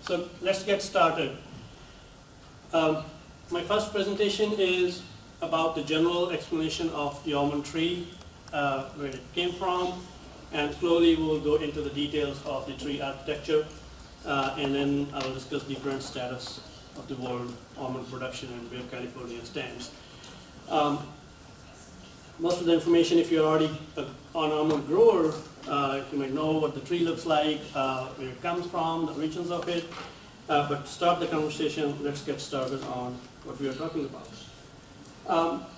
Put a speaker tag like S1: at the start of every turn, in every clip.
S1: So let's get started. My first presentation is about the general explanation of the almond tree, where it came from, and slowly we'll go into the details of the tree architecture, and then I will discuss the current status of the world almond production and where California stands. Most of the information, if you're already an almond grower, you might know what the tree looks like, where it comes from, the regions of it. But to start the conversation, let's get started on what we are talking about.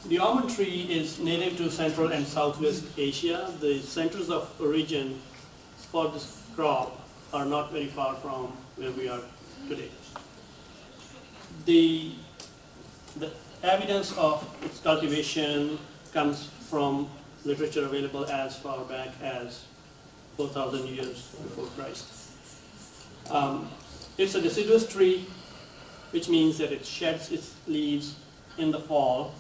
S1: The almond tree is native to Central and Southwest Asia. The centers of origin for this crop are not very far from where we are today. The evidence of its cultivation comes from literature available as far back as 4,000 years before Christ. It's a deciduous tree, which means that it sheds its leaves in the fall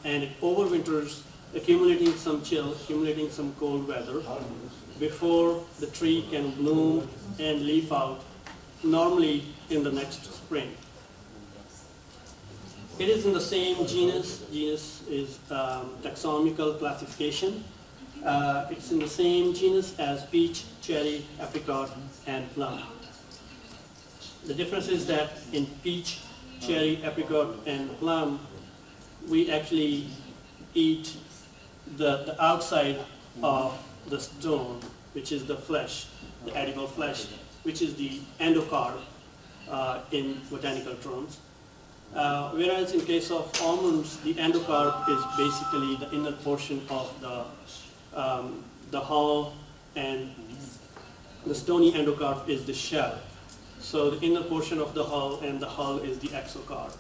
S1: and it overwinters, accumulating some chill, accumulating some cold weather before the tree can bloom and leaf out, normally in the next spring. It is in the same genus. Genus is taxonomical classification. It's in the same genus as peach, cherry, apricot, and plum. The difference is that in peach, cherry, apricot, and plum, we actually eat the outside of the stone, which is the flesh, the edible flesh, which is the endocarp in botanical terms. Whereas in case of almonds, the endocarp is basically the inner portion of the hull, and the stony endocarp is the shell. So the inner portion of the hull, and the hull is the exocarp.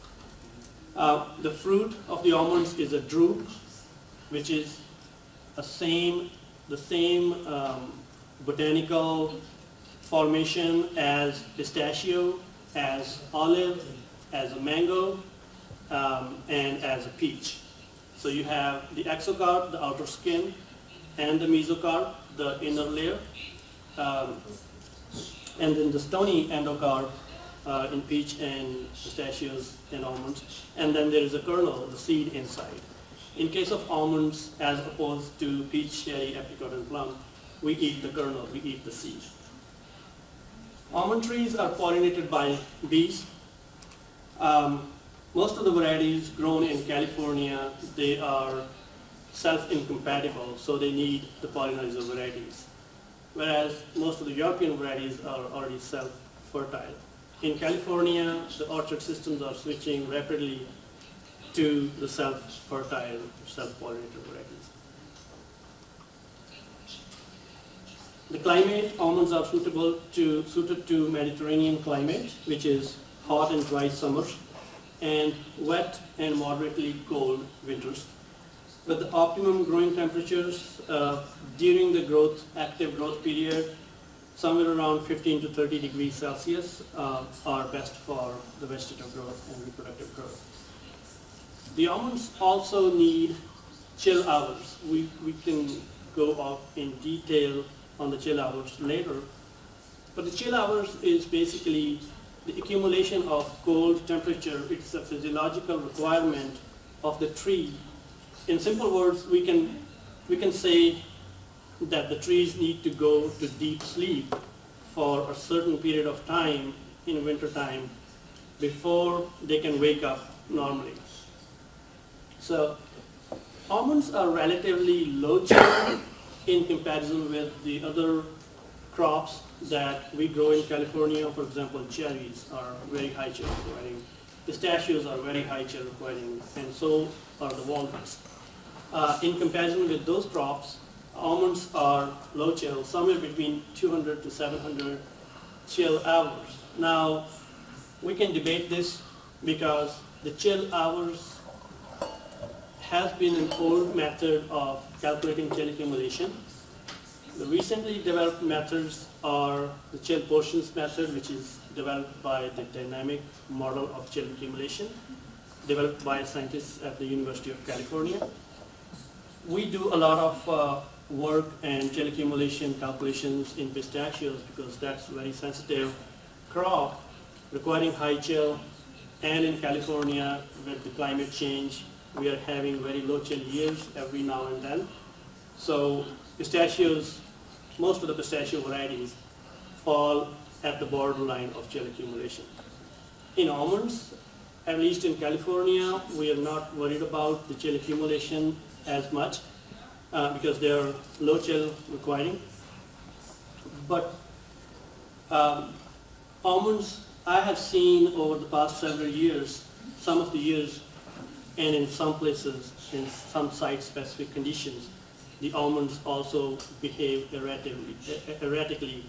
S1: The fruit of the almonds is a drupe, which is the same botanical formation as pistachio, as olive, as a mango, and as a peach. So you have the exocarp, the outer skin, and the mesocarp, the inner layer, and then the stony endocarp in peach and pistachios and almonds, and then there is a kernel, the seed inside. In case of almonds, as opposed to peach, cherry, apricot, and plum, we eat the kernel, we eat the seed. Almond trees are pollinated by bees. Most of the varieties grown in California, they are self-incompatible, so they need the pollinizer varieties. Whereas most of the European varieties are already self-fertile. In California, the orchard systems are switching rapidly to the self-fertile, self-pollinated varieties. The climate, almonds are suited to Mediterranean climate, which is hot and dry summers, and wet and moderately cold winters, with the optimum growing temperatures during the active growth period, somewhere around 15 to 30 degrees Celsius are best for the vegetative growth and reproductive growth. The almonds also need chill hours. We can go off in detail on the chill hours later, but the chill hours is basically the accumulation of cold temperature. It's a physiological requirement of the tree. In simple words, we can say that the trees need to go to deep sleep for a certain period of time in winter time before they can wake up normally. So almonds are relatively low chill in comparison with the other crops that we grow in California. For example, cherries are very high chill requiring, pistachios are very high chill requiring, and so are the walnuts. In comparison with those crops, almonds are low chill, somewhere between 200 to 700 chill hours. Now, we can debate this because the chill hours has been an old method of calculating chill accumulation. The recently developed methods are the chill portions method, which is developed by the dynamic model of chill accumulation, developed by scientists at the University of California. We do a lot of work and chill accumulation calculations in pistachios because that's very sensitive crop requiring high chill, and in California with the climate change, we are having very low chill years every now and then. So pistachios, most of the pistachio varieties fall at the borderline of chill accumulation. In almonds, at least in California, we are not worried about the chill accumulation as much because they are low chill requiring. But almonds, I have seen over the past several years, some of the years, and in some places, in some site-specific conditions, the almonds also behave erratically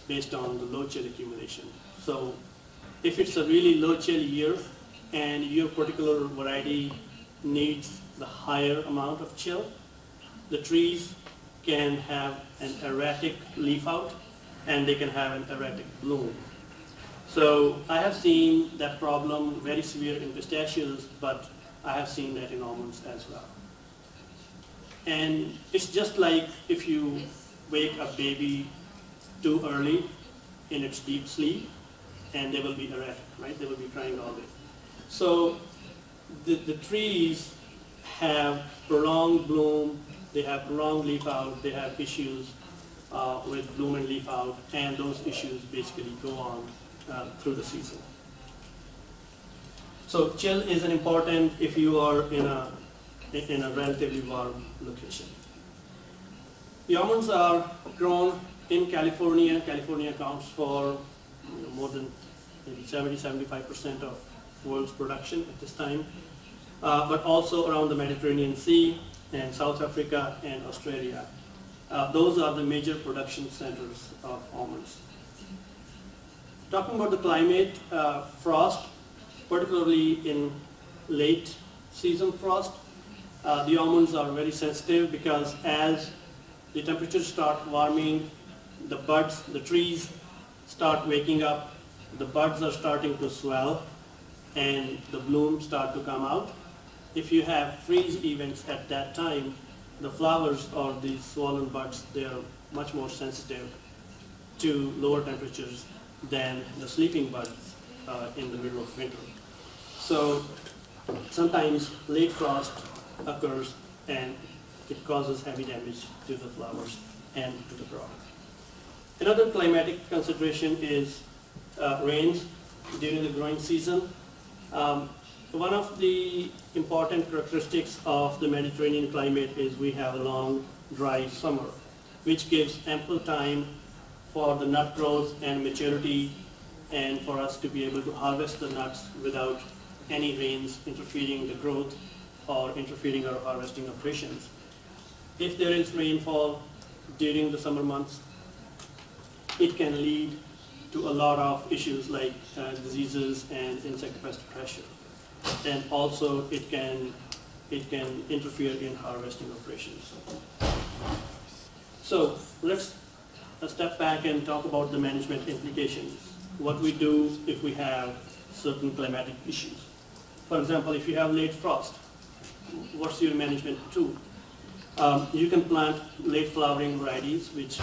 S1: based on the low chill accumulation. So if it's a really low chill year and your particular variety needs the higher amount of chill, the trees can have an erratic leaf out and they can have an erratic bloom. So I have seen that problem very severe in pistachios, but I have seen that in almonds as well. And it's just like if you wake a baby too early in its deep sleep, and they will be erratic, right? They will be crying all day. So the trees have prolonged bloom, they have prolonged leaf out, they have issues with bloom and leaf out, and those issues basically go on through the season. So chill is an important if you are in a relatively warm location. The almonds are grown in California. California accounts for more than maybe 70–75% of world's production at this time, but also around the Mediterranean Sea and South Africa and Australia. Those are the major production centers of almonds. Talking about the climate, frost, particularly in late season frost, the almonds are very sensitive because as the temperatures start warming, the buds, the trees start waking up, the buds are starting to swell, and the blooms start to come out. If you have freeze events at that time, the flowers or the swollen buds, they are much more sensitive to lower temperatures than the sleeping buds in the middle of winter. So sometimes late frost occurs and it causes heavy damage to the flowers and to the crop. Another climatic consideration is rains during the growing season. One of the important characteristics of the Mediterranean climate is we have a long, dry summer, which gives ample time for the nut growth and maturity and for us to be able to harvest the nuts without any rains interfering the growth or interfering our harvesting operations. If there is rainfall during the summer months, it can lead to a lot of issues like diseases and insect pest pressure. And also it can interfere in harvesting operations. So let's step back and talk about the management implications. What we do if we have certain climatic issues. For example, if you have late frost, what's your management tool? You can plant late flowering varieties which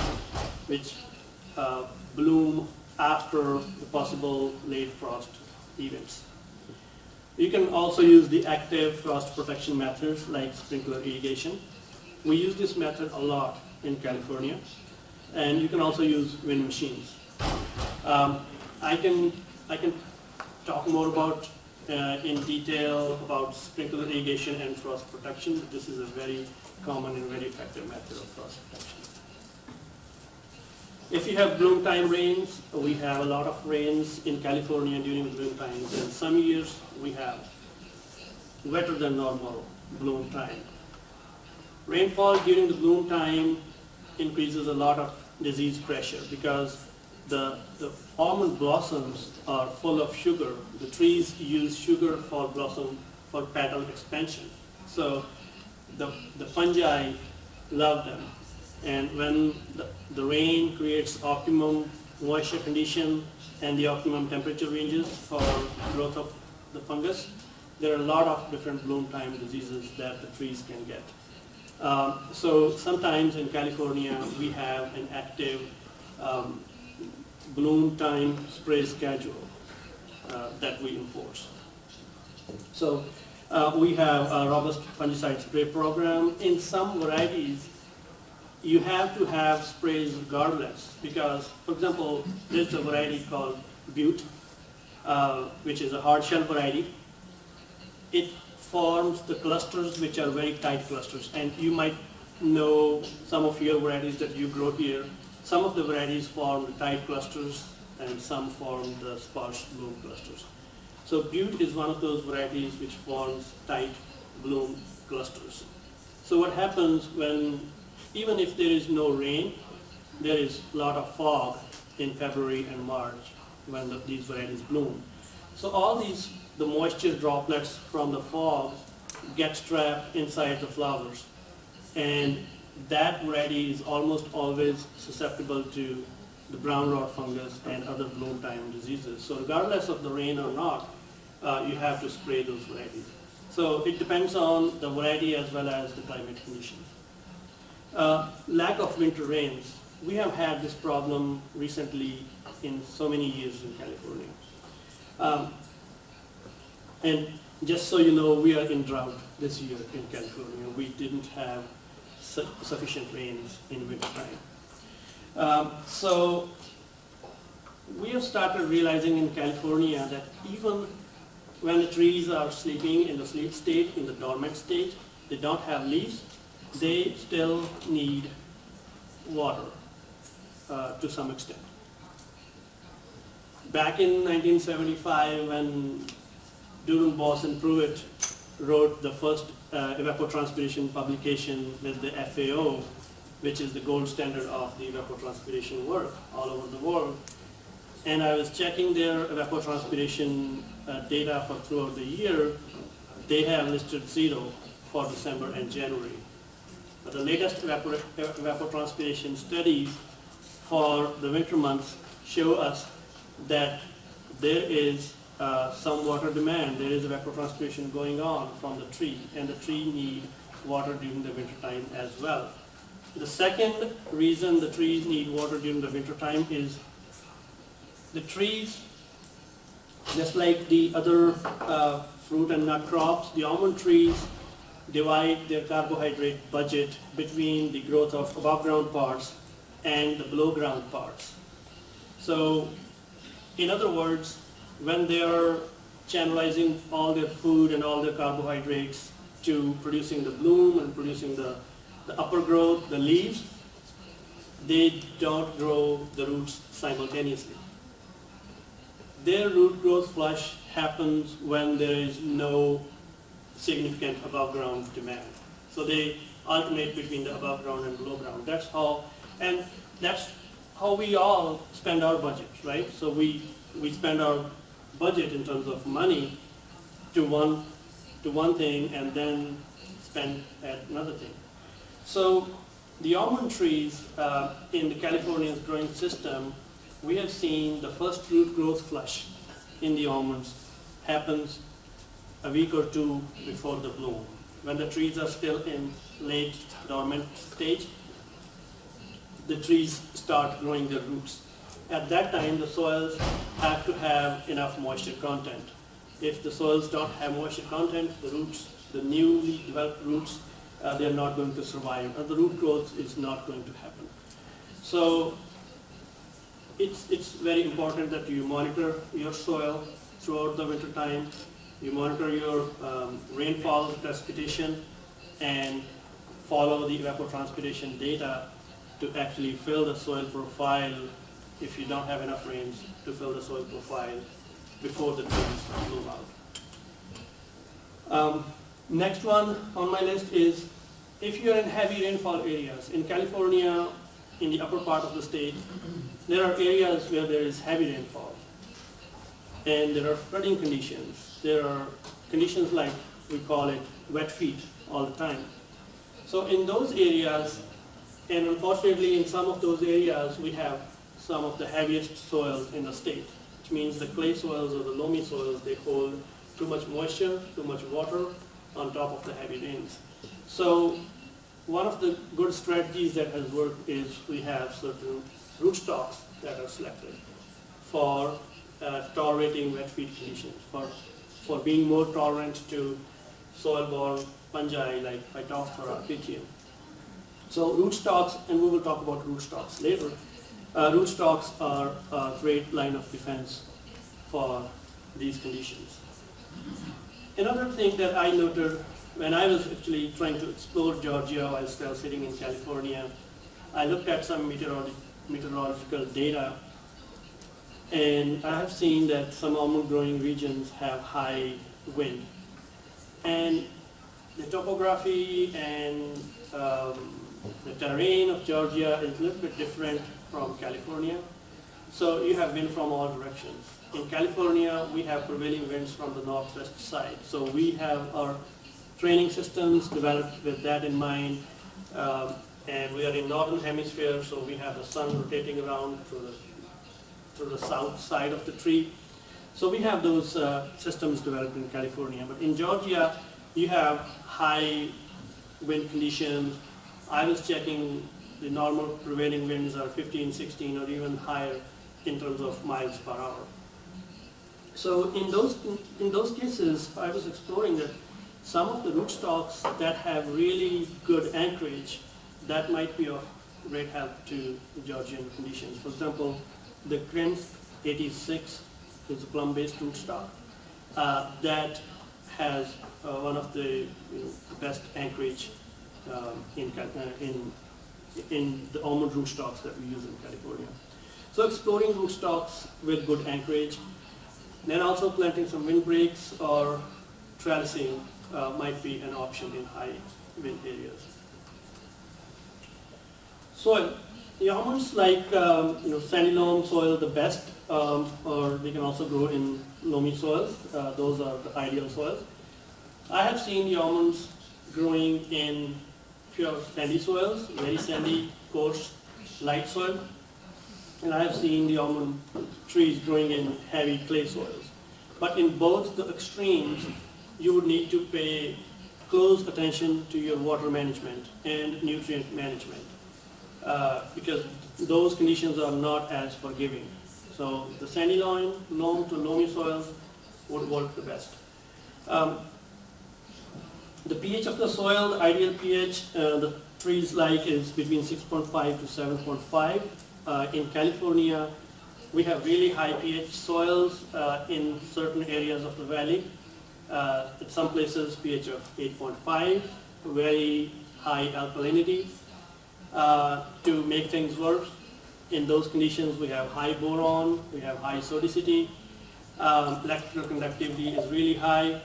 S1: bloom after the possible late frost events. You can also use the active frost protection methods like sprinkler irrigation. We use this method a lot in California, and you can also use wind machines. I can talk more about in detail about sprinkler irrigation and frost protection. This is a very common and very effective method of frost protection. If you have bloom time rains, we have a lot of rains in California during the bloom times, and some years we have wetter than normal bloom time. Rainfall during the bloom time increases a lot of disease pressure because the almond blossoms are full of sugar. The trees use sugar for blossom, for petal expansion. So the fungi love them. And when the rain creates optimum moisture condition and the optimum temperature ranges for growth of the fungus, there are a lot of different bloom time diseases that the trees can get. So sometimes in California we have an active bloom time spray schedule that we enforce. So we have a robust fungicide spray program. In some varieties, you have to have sprays regardless because, for example, there's a variety called Butte, which is a hard shell variety. It forms the clusters which are very tight clusters, and you might know some of your varieties that you grow here. Some of the varieties form the tight clusters and some form the sparse bloom clusters. So Butte is one of those varieties which forms tight bloom clusters. So what happens when, even if there is no rain, there is a lot of fog in February and March when these varieties bloom. So all the moisture droplets from the fog get trapped inside the flowers, and that variety is almost always susceptible to the brown rot fungus and other bloom time diseases. So regardless of the rain or not, you have to spray those varieties. So it depends on the variety as well as the climate conditions. Lack of winter rains. We have had this problem recently in so many years in California. And just so you know, we are in drought this year in California. We didn't have sufficient rains in winter time. So we have started realizing in California that even when the trees are sleeping in the sleep state, in the dormant state, they don't have leaves, they still need water to some extent. Back in 1975, when Durham, Boss, and Pruitt wrote the first evapotranspiration publication with the FAO, which is the gold standard of the evapotranspiration work all over the world. And I was checking their evapotranspiration data for throughout the year. They have listed 0 for December and January. But the latest evapotranspiration studies for the winter months show us that there is some water demand. There is evapotranspiration going on from the tree, and the tree needs water during the winter time as well. The second reason the trees need water during the winter time is the trees, just like the other fruit and nut crops, the almond trees divide their carbohydrate budget between the growth of above ground parts and the below ground parts. So, in other words, when they are channelizing all their food and all their carbohydrates to producing the bloom and producing the upper growth, the leaves, they don't grow the roots simultaneously. Their root growth flush happens when there is no significant above ground demand. So they alternate between the above ground and below ground. That's how we all spend our budgets, right? So we spend our budget in terms of money to one thing and then spend at another thing. So the almond trees in the California's growing system, we have seen the first root growth flush in the almonds happens a week or two before the bloom. When the trees are still in late dormant stage, the trees start growing their roots. At that time, the soils have to have enough moisture content. If the soils don't have moisture content, the roots, the newly developed roots, they are not going to survive, and the root growth is not going to happen. So it's very important that you monitor your soil throughout the winter time. You monitor your rainfall precipitation and follow the evapotranspiration data to actually fill the soil profile, if you don't have enough rains, to fill the soil profile before the trees bloom out. Next one on my list is if you're in heavy rainfall areas. In California, in the upper part of the state, there are areas where there is heavy rainfall and there are flooding conditions. There are conditions like, we call it wet feet all the time. So in those areas, and unfortunately in some of those areas, we have some of the heaviest soils in the state, which means the clay soils or the loamy soils, they hold too much moisture, too much water on top of the heavy rains. So one of the good strategies that has worked is we have certain rootstocks that are selected. for tolerating wet feed conditions, for being more tolerant to soil-borne fungi like Phytophthora pythium. So rootstocks, and we will talk about rootstocks later. Rootstocks are a great line of defense for these conditions. Another thing that I noted when I was actually trying to explore Georgia while still sitting in California, I looked at some meteorological data, and I have seen that some almond growing regions have high wind. And the topography and the terrain of Georgia is a little bit different from California. So you have wind from all directions. In California, we have prevailing winds from the northwest side. So we have our training systems developed with that in mind. And we are in northern hemisphere, so we have the sun rotating around through the south side of the tree. So we have those systems developed in California. But in Georgia, you have high wind conditions. I was checking the normal prevailing winds are 15, 16, or even higher in terms of miles per hour. So in those cases, I was exploring that some of the rootstocks that have really good anchorage, that might be of great help to Georgian conditions. For example, the Krenz 86 is a plum-based rootstock that has one of the best anchorage in the almond rootstocks that we use in California. So exploring rootstocks with good anchorage, then also planting some windbreaks or trellising might be an option in high wind areas. Soil. The almonds like sandy loam soil the best, or they can also grow in loamy soils. Those are the ideal soils. I have seen the almonds growing in pure sandy soils, very sandy, coarse, light soil. And I have seen the almond trees growing in heavy clay soils. But in both the extremes, you would need to pay close attention to your water management and nutrient management because those conditions are not as forgiving. So the sandy loam to loamy soils would work the best. The pH of the soil, the ideal pH, the trees like is between 6.5 to 7.5. In California, we have really high pH soils in certain areas of the valley. In some places, pH of 8.5, very high alkalinity. To make things worse, in those conditions, we have high boron, we have high sodicity, electrical conductivity is really high.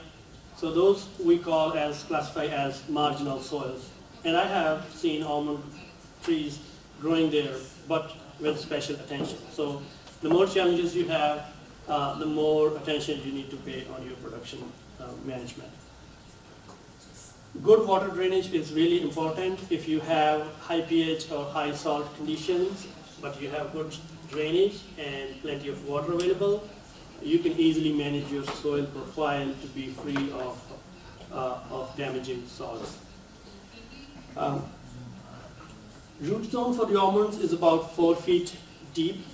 S1: So those we classify as marginal soils. And I have seen almond trees growing there, but with special attention. So the more challenges you have, the more attention you need to pay on your production management. Good water drainage is really important. If you have high pH or high salt conditions, but you have good drainage and plenty of water available, you can easily manage your soil profile to be free of damaging salts. Root zone for the almonds is about 4 feet deep.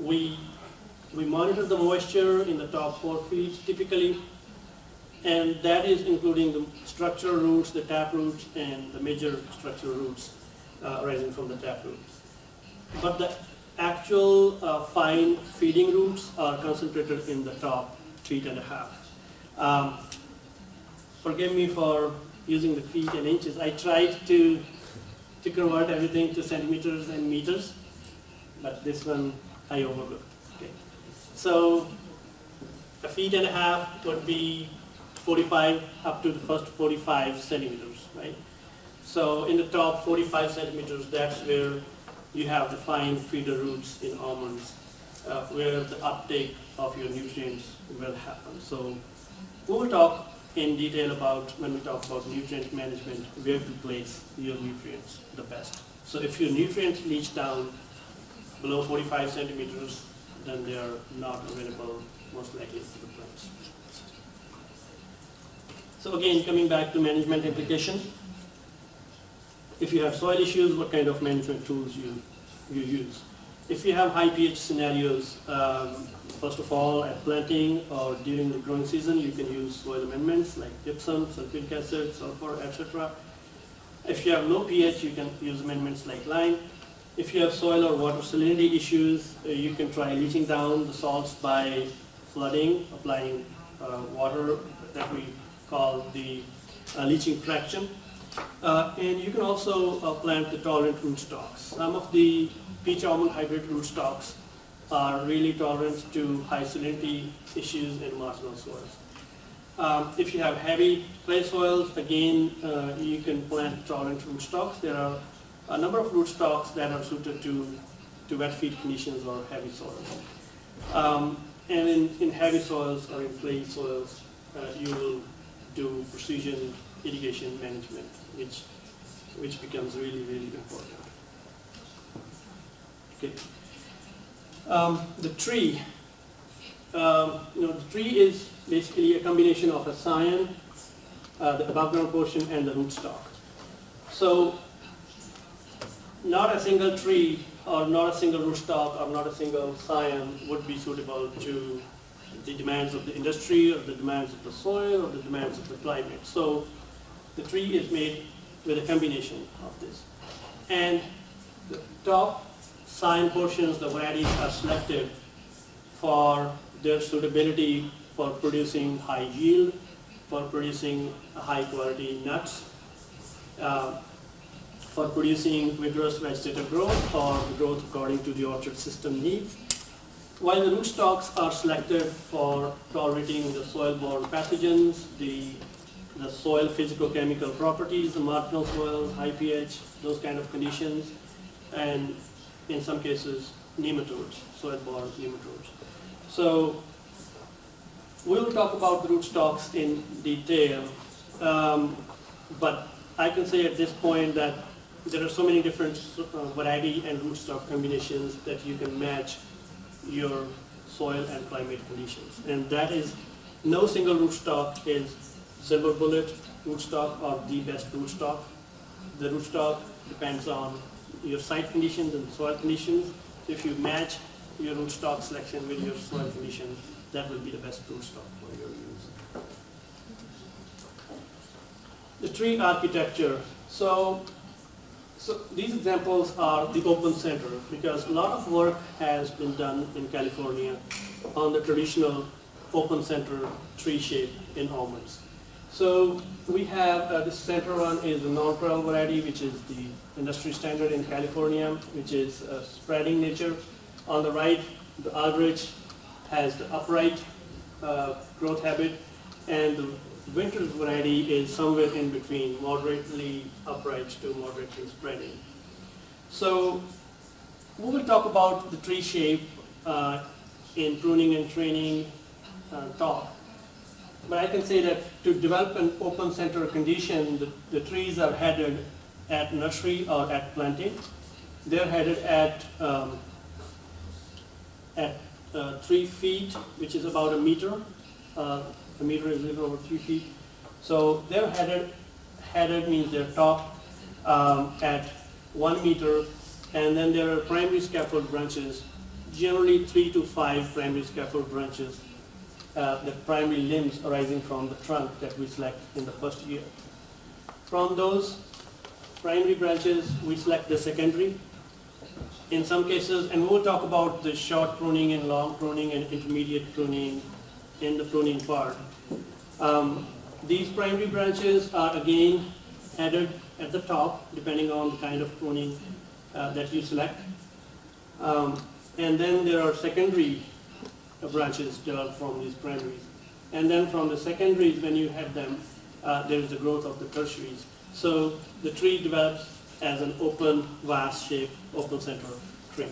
S1: We monitor the moisture in the top 4 feet typically, and that is including the structural roots, the tap roots, and the major structural roots rising from the tap roots. But the actual fine feeding roots are concentrated in the top 3.5 feet. Forgive me for using the feet and inches. I tried to convert everything to centimeters and meters, but this one I overlooked. Okay. So 1.5 feet would be 45 up to the first 45 centimeters, right? So in the top 45 centimeters, that's where you have the fine feeder roots in almonds, where the uptake of your nutrients will happen. So we will talk in detail about, when we talk about nutrient management, where to place your nutrients the best. So if your nutrients leach down below 45 centimeters, then they are not available most likely to the plants. So again, coming back to management implications, if you have soil issues, what kind of management tools you use. If you have high pH scenarios, first of all, at planting or during the growing season, you can use soil amendments like gypsum, sulfuric acid, sulfur, etc. If you have low pH, you can use amendments like lime. If you have soil or water salinity issues, you can try leaching down the salts by flooding, applying water that we call the leaching fraction. And you can also plant the tolerant rootstocks. Some of the peach almond hybrid rootstocks are really tolerant to high salinity issues in marginal soils. If you have heavy clay soils, again, you can plant tolerant rootstocks. There are a number of rootstocks that are suited to wet feed conditions or heavy soils. And in heavy soils or in clay soils, you will do precision irrigation management, which becomes really, really important. Okay. The tree. The tree is basically a combination of a scion, the above ground portion, and the rootstock. So, not a single tree, or not a single rootstock, or not a single scion would be suitable to the demands of the industry, or the demands of the soil, or the demands of the climate. So, the tree is made with a combination of this. And the top scion portions, the varieties, are selected for their suitability for producing high yield, for producing high quality nuts, for producing vigorous vegetative growth or growth according to the orchard system needs. While the rootstocks are selected for tolerating the soil-borne pathogens, the soil physicochemical properties, the marginal soil, high pH, those kind of conditions, and in some cases nematodes, soil-borne nematodes. So we'll talk about the rootstocks in detail, but I can say at this point that there are so many different variety and rootstock combinations that you can match your soil and climate conditions. And that is, no single rootstock is silver bullet rootstock or the best rootstock. The rootstock depends on your site conditions and soil conditions. If you match your rootstock selection with your soil conditions, that will be the best rootstock for your use. The tree architecture. So these examples are the open center, because a lot of work has been done in California on the traditional open center tree shape in almonds. So we have this center one is the non-pearl variety, which is the industry standard in California, which is spreading nature. On the right, the Aldrich has the upright growth habit, and the winter variety is somewhere in between, moderately upright to moderately spreading. So we will talk about the tree shape in pruning and training talk. But I can say that to develop an open center condition, the trees are headed at nursery or at planting. They're headed at 3 feet, which is about a meter. A meter is a little over 3 feet. So they're headed means they're topped at 1 meter, and then there are primary scaffold branches, generally 3 to 5 primary scaffold branches, the primary limbs arising from the trunk that we select in the first year. From those primary branches, we select the secondary. In some cases, and we'll talk about the short pruning and long pruning and intermediate pruning in the pruning part. These primary branches are again headed at the top, depending on the kind of pruning that you select. And then there are secondary branches developed from these primaries. And then from the secondaries, when you have them, there is the growth of the tertiaries. So the tree develops as an open, vast shaped, open center tree.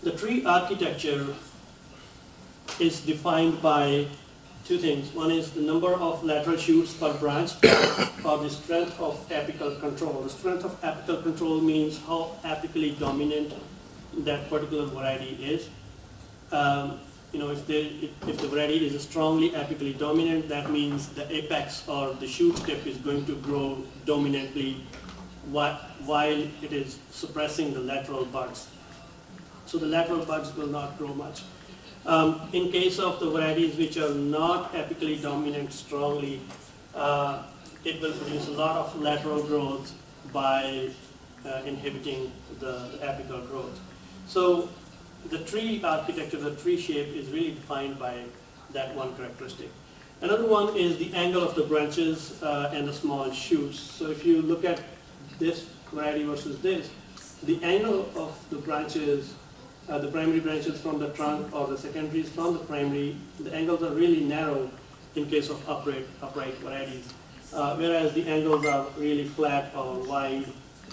S1: The tree architecture is defined by 2 things. One is the number of lateral shoots per branch, or the strength of apical control. The strength of apical control means how apically dominant that particular variety is. If the variety is strongly apically dominant, that means the apex or the shoot tip is going to grow dominantly while it is suppressing the lateral buds. So the lateral buds will not grow much. In case of the varieties which are not apically dominant strongly, it will produce a lot of lateral growth by inhibiting the apical growth. So the tree architecture, the tree shape is really defined by that one characteristic. Another one is the angle of the branches and the small shoots. So if you look at this variety versus this, the angle of the branches, the primary branches from the trunk or the secondaries from the primary, the angles are really narrow in case of upright varieties, whereas the angles are really flat or wide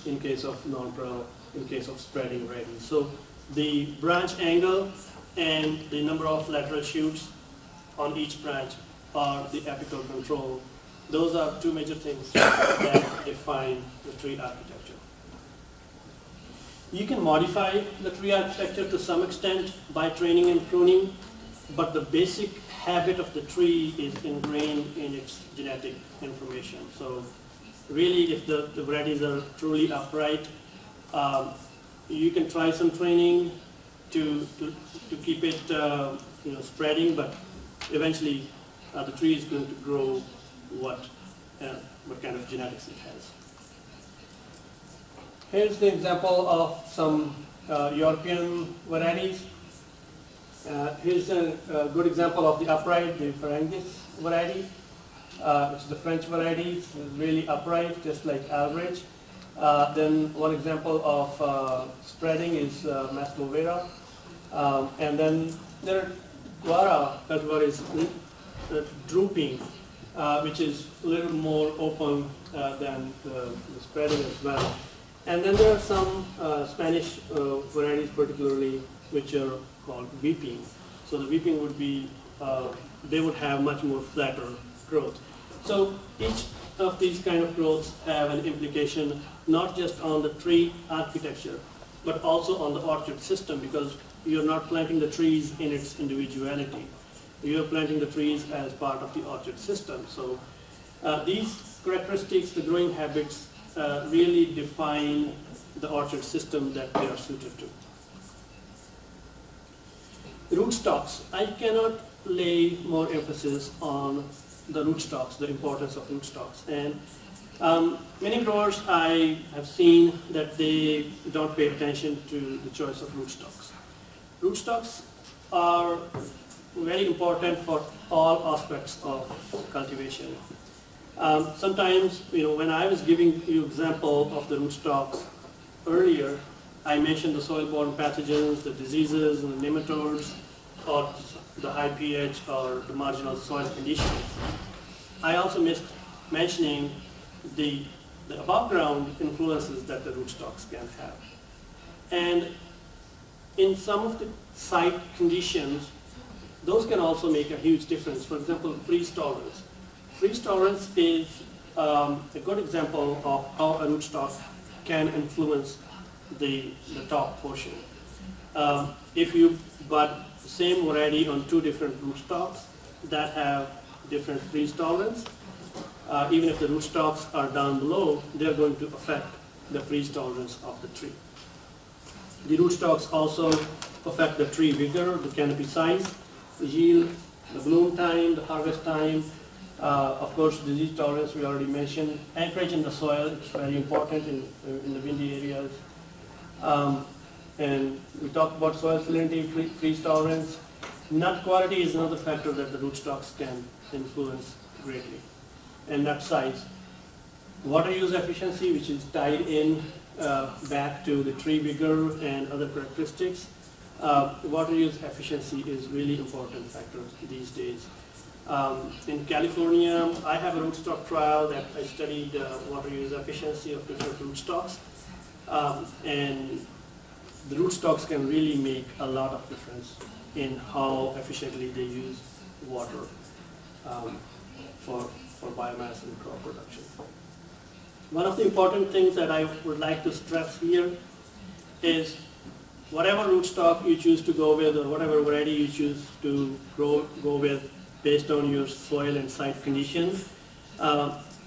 S1: in case of non-pro, in case of spreading varieties. So the branch angle and the number of lateral shoots on each branch or the apical control, those are two major things that define the tree architecture. You can modify the tree architecture to some extent by training and pruning, but the basic habit of the tree is ingrained in its genetic information. So really, if the varieties are truly upright, you can try some training to keep it spreading, but eventually the tree is going to grow what kind of genetics it has. Here's the example of some European varieties. Here's a good example of the upright, the Ferengis variety. It's the French variety. It's really upright, just like average. Then one example of spreading is Maslovera. And then there are Guara cultivar is drooping, which is a little more open than the spreading as well. And then there are some Spanish varieties particularly which are called weeping. So the weeping would be, they would have much more flatter growth. So each of these kind of growths have an implication not just on the tree architecture, but also on the orchard system, because you're not planting the trees in its individuality. You're planting the trees as part of the orchard system. So these characteristics, the growing habits, really define the orchard system that they are suited to. Rootstocks. I cannot lay more emphasis on the rootstocks, the importance of rootstocks. And many growers I have seen that they don't pay attention to the choice of rootstocks. Rootstocks are very important for all aspects of cultivation. Sometimes, when I was giving you example of the rootstocks earlier, I mentioned the soil-borne pathogens, the diseases, and the nematodes, or the high pH or the marginal soil conditions. I also missed mentioning the above ground influences that the rootstocks can have. And in some of the site conditions, those can also make a huge difference. For example, freeze tolerance. Freeze tolerance is a good example of how a rootstock can influence the top portion. If you bud the same variety on two different rootstocks that have different freeze tolerance, even if the rootstocks are down below, they're going to affect the freeze tolerance of the tree. The rootstocks also affect the tree vigor, the canopy size, the yield, the bloom time, the harvest time. Of course, disease tolerance we already mentioned. Anchorage in the soil is very important in the windy areas. And we talked about soil salinity, freeze tolerance. Nut quality is another factor that the rootstocks can influence greatly. And nut size. Water use efficiency, which is tied in back to the tree vigor and other characteristics. Water use efficiency is really important factor these days. In California, I have a rootstock trial that I studied water use efficiency of different rootstocks. And the rootstocks can really make a lot of difference in how efficiently they use water for biomass and crop production. One of the important things that I would like to stress here is whatever rootstock you choose to go with, or whatever variety you choose to go with based on your soil and site conditions,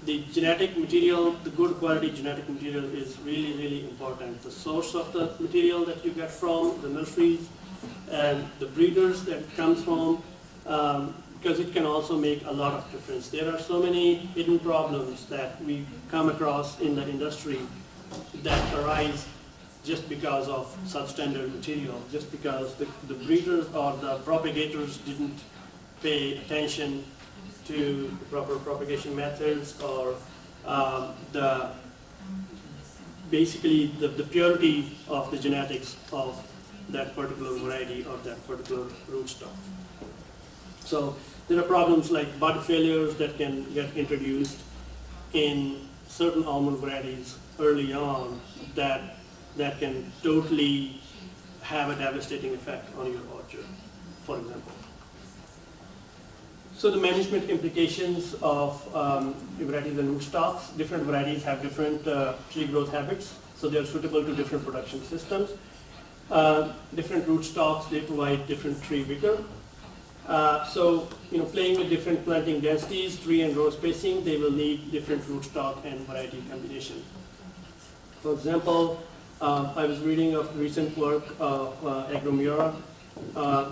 S1: the genetic material, the good quality genetic material is really, really important. The source of the material that you get from the nurseries and the breeders that it comes from, because it can also make a lot of difference. There are so many hidden problems that we come across in the industry that arise just because of substandard material, just because the breeders or the propagators didn't pay attention to proper propagation methods or basically the purity of the genetics of that particular variety or that particular rootstock. So there are problems like bud failures that can get introduced in certain almond varieties early on that can totally have a devastating effect on your orchard, for example. So the management implications of varieties and rootstocks. Different varieties have different tree growth habits, so they are suitable to different production systems. Different rootstocks, they provide different tree vigor. So, playing with different planting densities, tree and row spacing, they will need different rootstock and variety combination. For example, I was reading of recent work of Agronomist.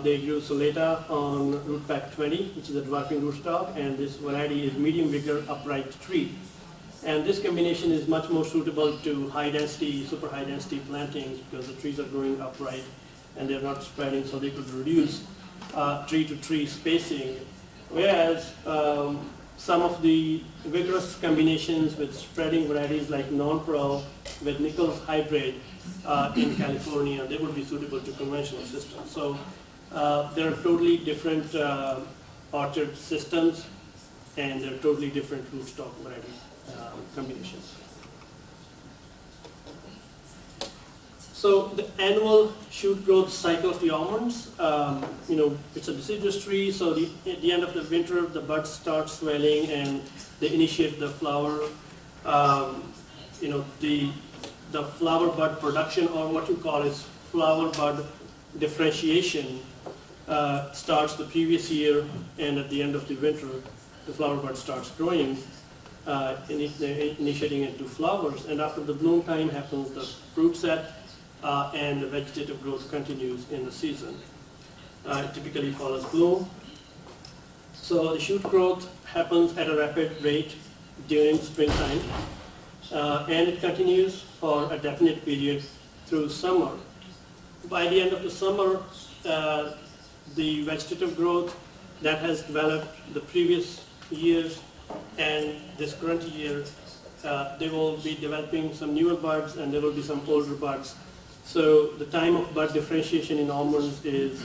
S1: They grew Soleta on Rootpack 20, which is a dwarfing rootstock, and this variety is medium vigor upright tree. And this combination is much more suitable to high density, super high density plantings because the trees are growing upright and they're not spreading, so they could reduce tree to tree spacing. Whereas some of the vigorous combinations with spreading varieties like non-pro with Nichols hybrid in California, they would be suitable to conventional systems. So there are totally different orchard systems and there are totally different rootstock variety combinations. So the annual shoot growth cycle of the almonds, it's a deciduous tree, so at the end of the winter, the buds start swelling and they initiate the flower. The flower bud production, or what you call is flower bud differentiation, starts the previous year, and at the end of the winter, the flower bud starts growing, initiating into flowers, and after the bloom time happens, the fruit set, and the vegetative growth continues in the season. It typically follows bloom. So the shoot growth happens at a rapid rate during springtime, and it continues for a definite period through summer. By the end of the summer, the vegetative growth that has developed the previous years and this current year, they will be developing some newer buds and there will be some older buds. So the time of bud differentiation in almonds is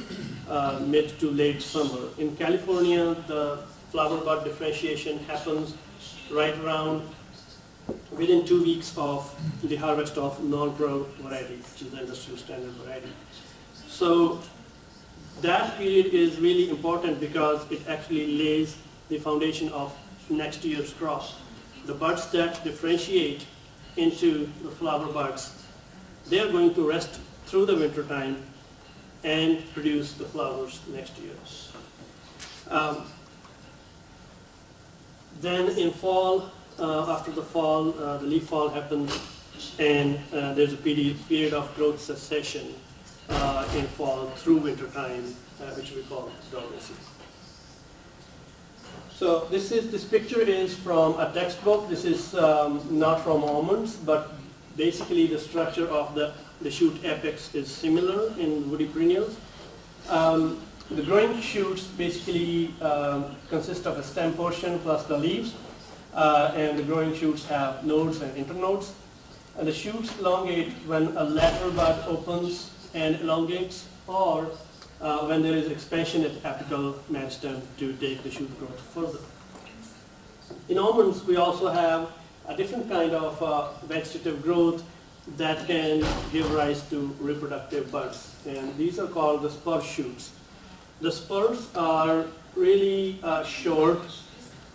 S1: mid to late summer. In California, the flower bud differentiation happens right around within 2 weeks of the harvest of non-pro variety, which is the industrial standard variety. So that period is really important because it actually lays the foundation of next year's crop. The buds that differentiate into the flower buds, they are going to rest through the winter time and produce the flowers next year. Then in fall, after the fall, the leaf fall happens, and there's a period of growth cessation in fall through winter time, which we call dormancy. So this picture is from a textbook. This is not from almonds, but basically the structure of the shoot apex is similar in woody perennials. The growing shoots basically consist of a stem portion plus the leaves, and the growing shoots have nodes and internodes. And the shoots elongate when a lateral bud opens and elongates, or when there is expansion at the apical meristem to take the shoot growth further. In almonds, we also have a different kind of vegetative growth that can give rise to reproductive buds, and these are called the spur shoots. The spurs are really short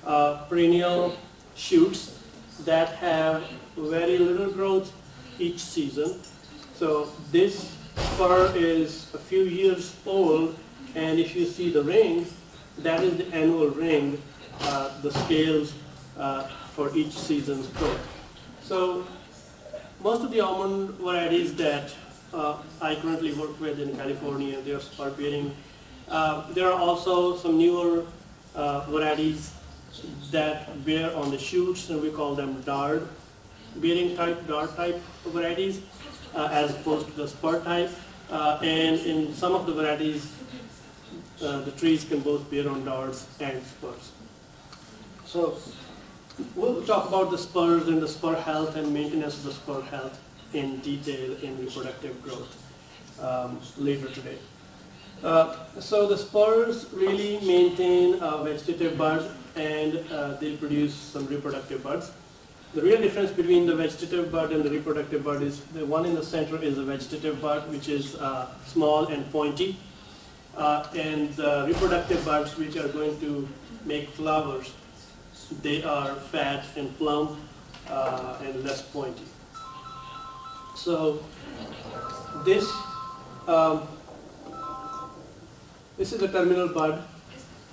S1: perennial shoots that have very little growth each season. So this spur is a few years old, and if you see the ring, that is the annual ring. The scales for each season's growth. So most of the almond varieties that I currently work with in California, they are spur bearing. There are also some newer varieties that bear on the shoots, and we call them dart type varieties, as opposed to the spur type. And in some of the varieties, the trees can both bear on darts and spurs. So we'll talk about the spurs and the spur health and maintenance of the spur health in detail in reproductive growth later today. So the spurs really maintain a vegetative bud, and they produce some reproductive buds. The real difference between the vegetative bud and the reproductive bud is the one in the center is a vegetative bud, which is small and pointy, and the reproductive buds, which are going to make flowers, they are fat and plump and less pointy. So this is a terminal bud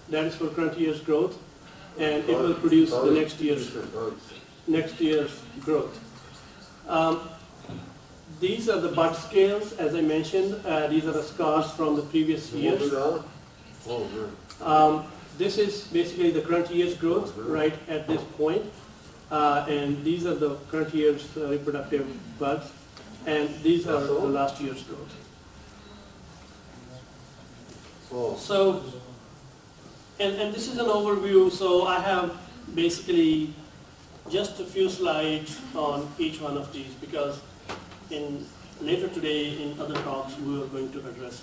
S1: that is for current year's growth, and it will produce the next year's growth. These are the bud scales, as I mentioned. These are the scars from the previous years. This is basically the current year's growth right at this point. And these are the current year's reproductive buds. And these are the last year's growth. So, and this is an overview. So I have basically just a few slides on each one of these, because later today in other talks we are going to address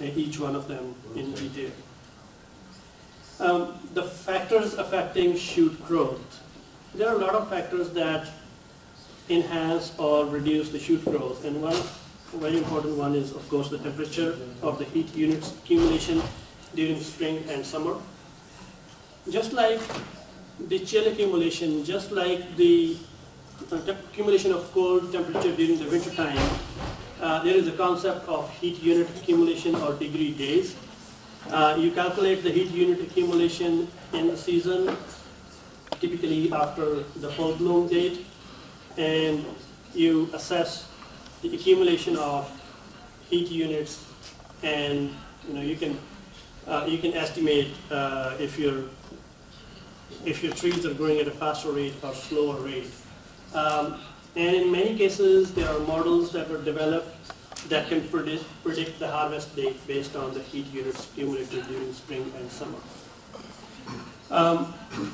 S1: each one of them in detail. The factors affecting shoot growth. There are a lot of factors that enhance or reduce the shoot growth, and one very important one is, of course, the temperature of the heat units accumulation during spring and summer. Just like the chill accumulation, just like the accumulation of cold temperature during the winter time, there is a concept of heat unit accumulation or degree days. You calculate the heat unit accumulation in the season, typically after the full bloom date, and you assess the accumulation of heat units, and you can estimate if your trees are growing at a faster rate or slower rate. And in many cases, there are models that were developed that can predict the harvest date based on the heat units accumulated during spring and summer.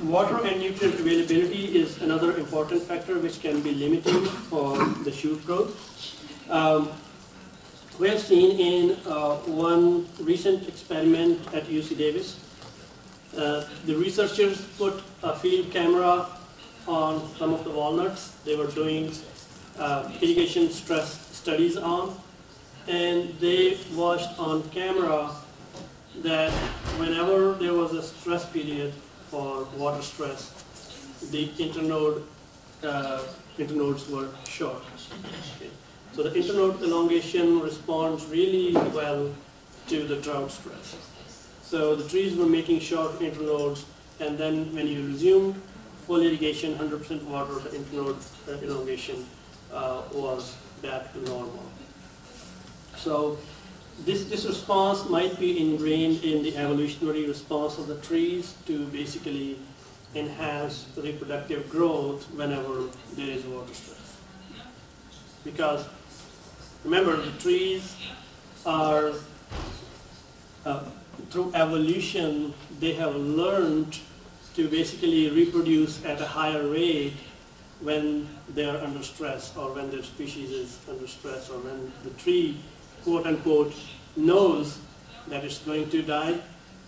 S1: Water and nutrient availability is another important factor which can be limiting for the shoot growth. We have seen in one recent experiment at UC Davis, the researchers put a field camera on some of the walnuts they were doing irrigation stress studies on, and they watched on camera that whenever there was a stress period for water stress, the internodes were short. Okay. So the internode elongation responds really well to the drought stress. So the trees were making short internodes, and then when you resumed full irrigation, 100% water, the internode elongation was back to normal. So this response might be ingrained in the evolutionary response of the trees to basically enhance reproductive growth whenever there is water stress. Because remember, the trees are, through evolution, they have learned to basically reproduce at a higher rate when they are under stress, or when their species is under stress, or when the tree, quote unquote, knows that it's going to die.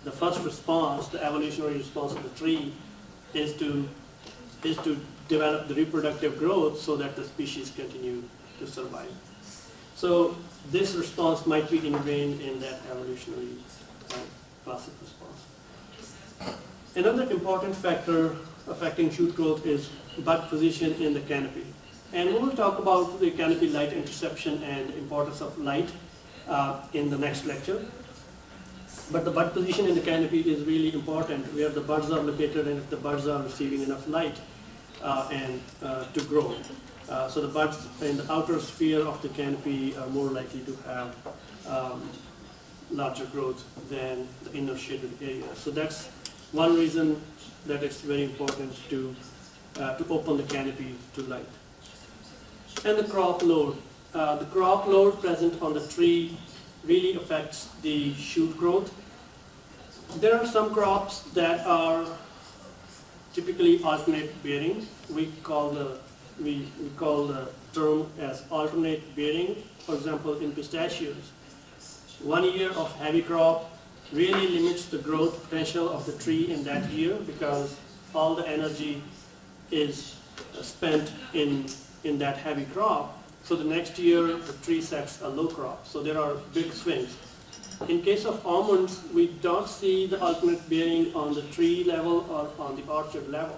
S1: The first response, the evolutionary response of the tree, is to develop the reproductive growth so that the species continue to survive. So this response might be ingrained in that evolutionary classic response. Another important factor affecting shoot growth is bud position in the canopy. And we will talk about the canopy light interception and importance of light in the next lecture. But the bud position in the canopy is really important, where the buds are located and if the buds are receiving enough light to grow. So the buds in the outer sphere of the canopy are more likely to have larger growth than the inner shaded area. So that's one reason that it's very important to open the canopy to light. And the crop load. The crop load present on the tree really affects the shoot growth. There are some crops that are typically alternate bearing. We call the term as alternate bearing. For example, in pistachios, 1 year of heavy crop really limits the growth potential of the tree in that year because all the energy is spent in that heavy crop. So the next year, the tree sets a low crop. So there are big swings. In case of almonds, we don't see the alternate bearing on the tree level or on the orchard level.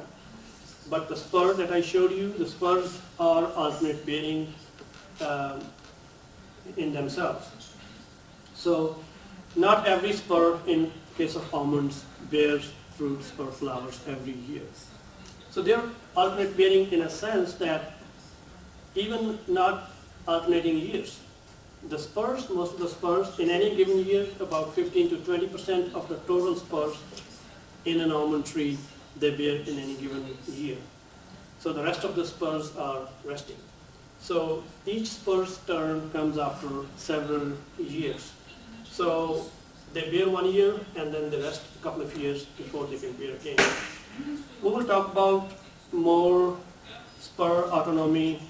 S1: But the spur that I showed you, the spurs are alternate bearing in themselves. So not every spur in case of almonds bears fruits or flowers every year. So they're alternate bearing in a sense that even not alternating years. The spurs, most of the spurs in any given year, about 15 to 20% of the total spurs in an almond tree they bear in any given year. So the rest of the spurs are resting. So each spur's turn comes after several years. So they bear 1 year and then they rest a couple of years before they can bear again. We will talk about more spur autonomy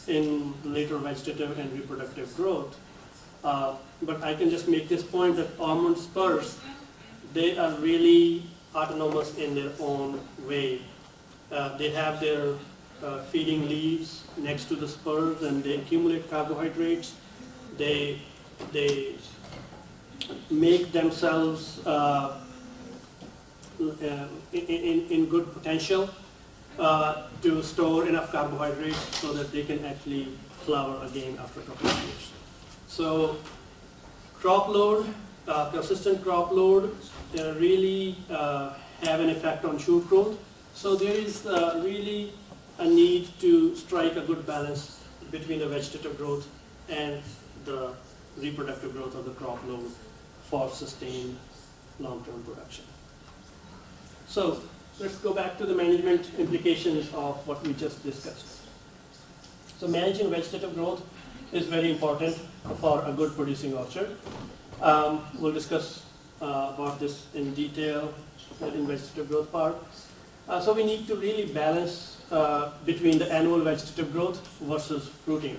S1: in later vegetative and reproductive growth. But I can just make this point that almond spurs, they are really autonomous in their own way. They have their feeding leaves next to the spurs and they accumulate carbohydrates. They make themselves in good potential to store enough carbohydrates so that they can actually flower again after a couple of years. So crop load, consistent crop load really have an effect on shoot growth. So there is really a need to strike a good balance between the vegetative growth and the reproductive growth of the crop load for sustained long-term production. So let's go back to the management implications of what we just discussed. So managing vegetative growth is very important for a good producing orchard. We'll discuss about this in detail in vegetative growth part. So we need to really balance between the annual vegetative growth versus fruiting.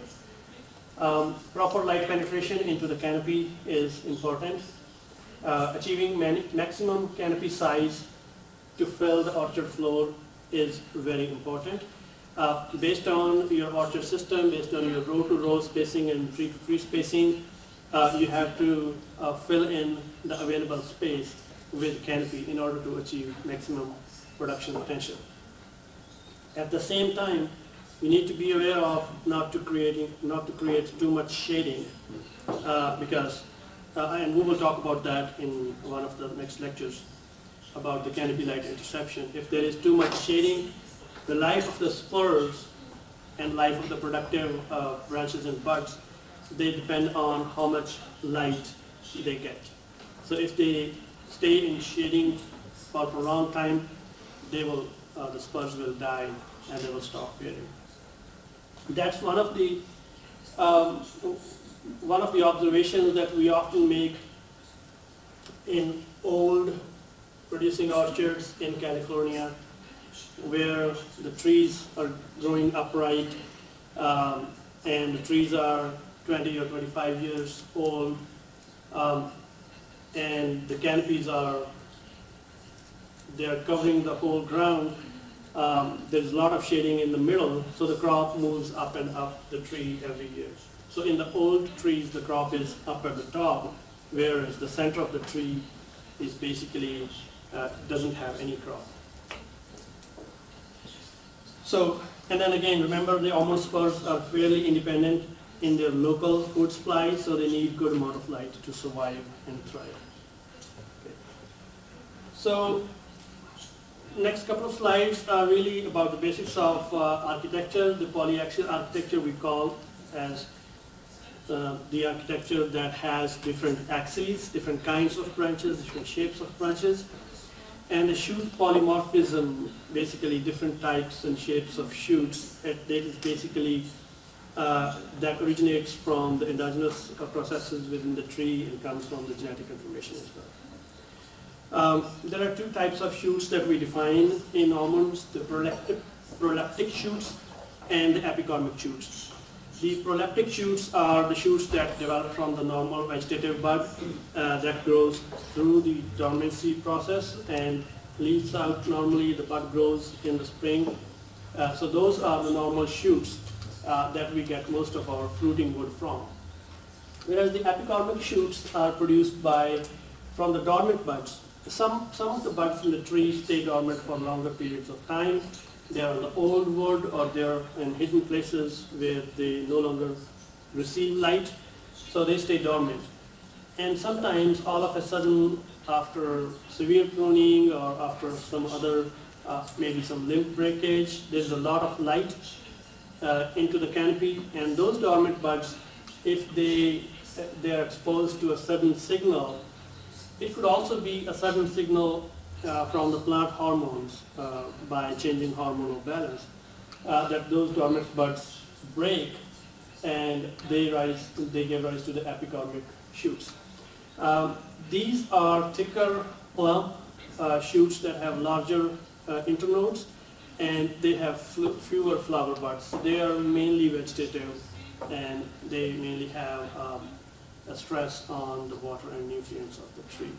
S1: Proper light penetration into the canopy is important. Achieving maximum canopy size to fill the orchard floor is very important. Based on your orchard system, based on your row-to-row spacing and tree-to-tree spacing, you have to fill in the available space with canopy in order to achieve maximum production potential. At the same time, you need to be aware of not to create too much shading because, and we will talk about that in one of the next lectures about the canopy light interception. If there is too much shading, the life of the spurs and life of the productive branches and buds, they depend on how much light they get. So if they stay in shading for a prolonged time, they will, the spurs will die and they will stop bearing. That's one of the observations that we often make in old producing orchards in California, where the trees are growing upright and the trees are 20 or 25 years old, and the canopies they are covering the whole ground. There's a lot of shading in the middle, so the crop moves up and up the tree every year. So in the old trees, the crop is up at the top, whereas the center of the tree is basically doesn't have any crop. So, and then again, remember the almond spurs are fairly independent in their local food supply, so they need good amount of light to survive and thrive. So next couple of slides are really about the basics of architecture. The polyaxial architecture we call as the architecture that has different axes, different kinds of branches, different shapes of branches. And the shoot polymorphism, basically different types and shapes of shoots, that is basically that originates from the endogenous processes within the tree and comes from the genetic information as well. There are two types of shoots that we define in almonds, the proleptic shoots and the apicormic shoots. The proleptic shoots are the shoots that develop from the normal vegetative bud that grows through the dormancy process and leaves out normally. The bud grows in the spring. So those are the normal shoots that we get most of our fruiting wood from. Whereas the apicormic shoots are produced from the dormant buds. Some of the buds in the tree stay dormant for longer periods of time. They are on the old wood or they are in hidden places where they no longer receive light, so they stay dormant. And sometimes all of a sudden, after severe pruning or after some other, maybe some limb breakage, there's a lot of light into the canopy, and those dormant buds, if they are exposed to a sudden signal, it could also be a sudden signal from the plant hormones by changing hormonal balance, that those dormant buds break and they give rise to the apicormic shoots. These are thicker plump shoots that have larger internodes, and they have fewer flower buds. They are mainly vegetative, and they mainly have a stress on the water and nutrients of the tree.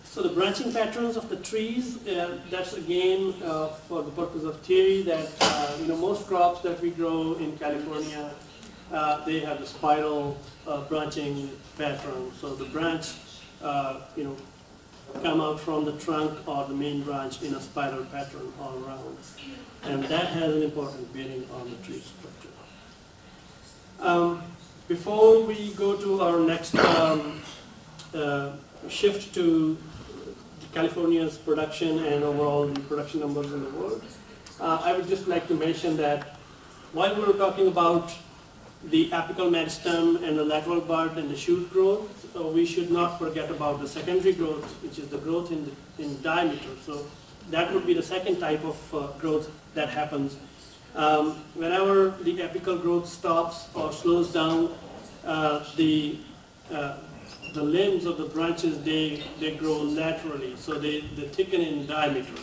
S1: So the branching patterns of the trees, that's again for the purpose of theory that most crops that we grow in California, they have the spiral branching pattern. So the branch, come out from the trunk or the main branch in a spiral pattern all around, and that has an important bearing on the tree structure. Before we go to our next shift to California's production and overall the production numbers in the world, I would just like to mention that while we were talking about the apical meristem and the lateral bud and the shoot growth, we should not forget about the secondary growth, which is the growth in diameter. So that would be the second type of growth that happens. Whenever the apical growth stops or slows down, the limbs of the branches, they grow laterally, so they thicken in diameter.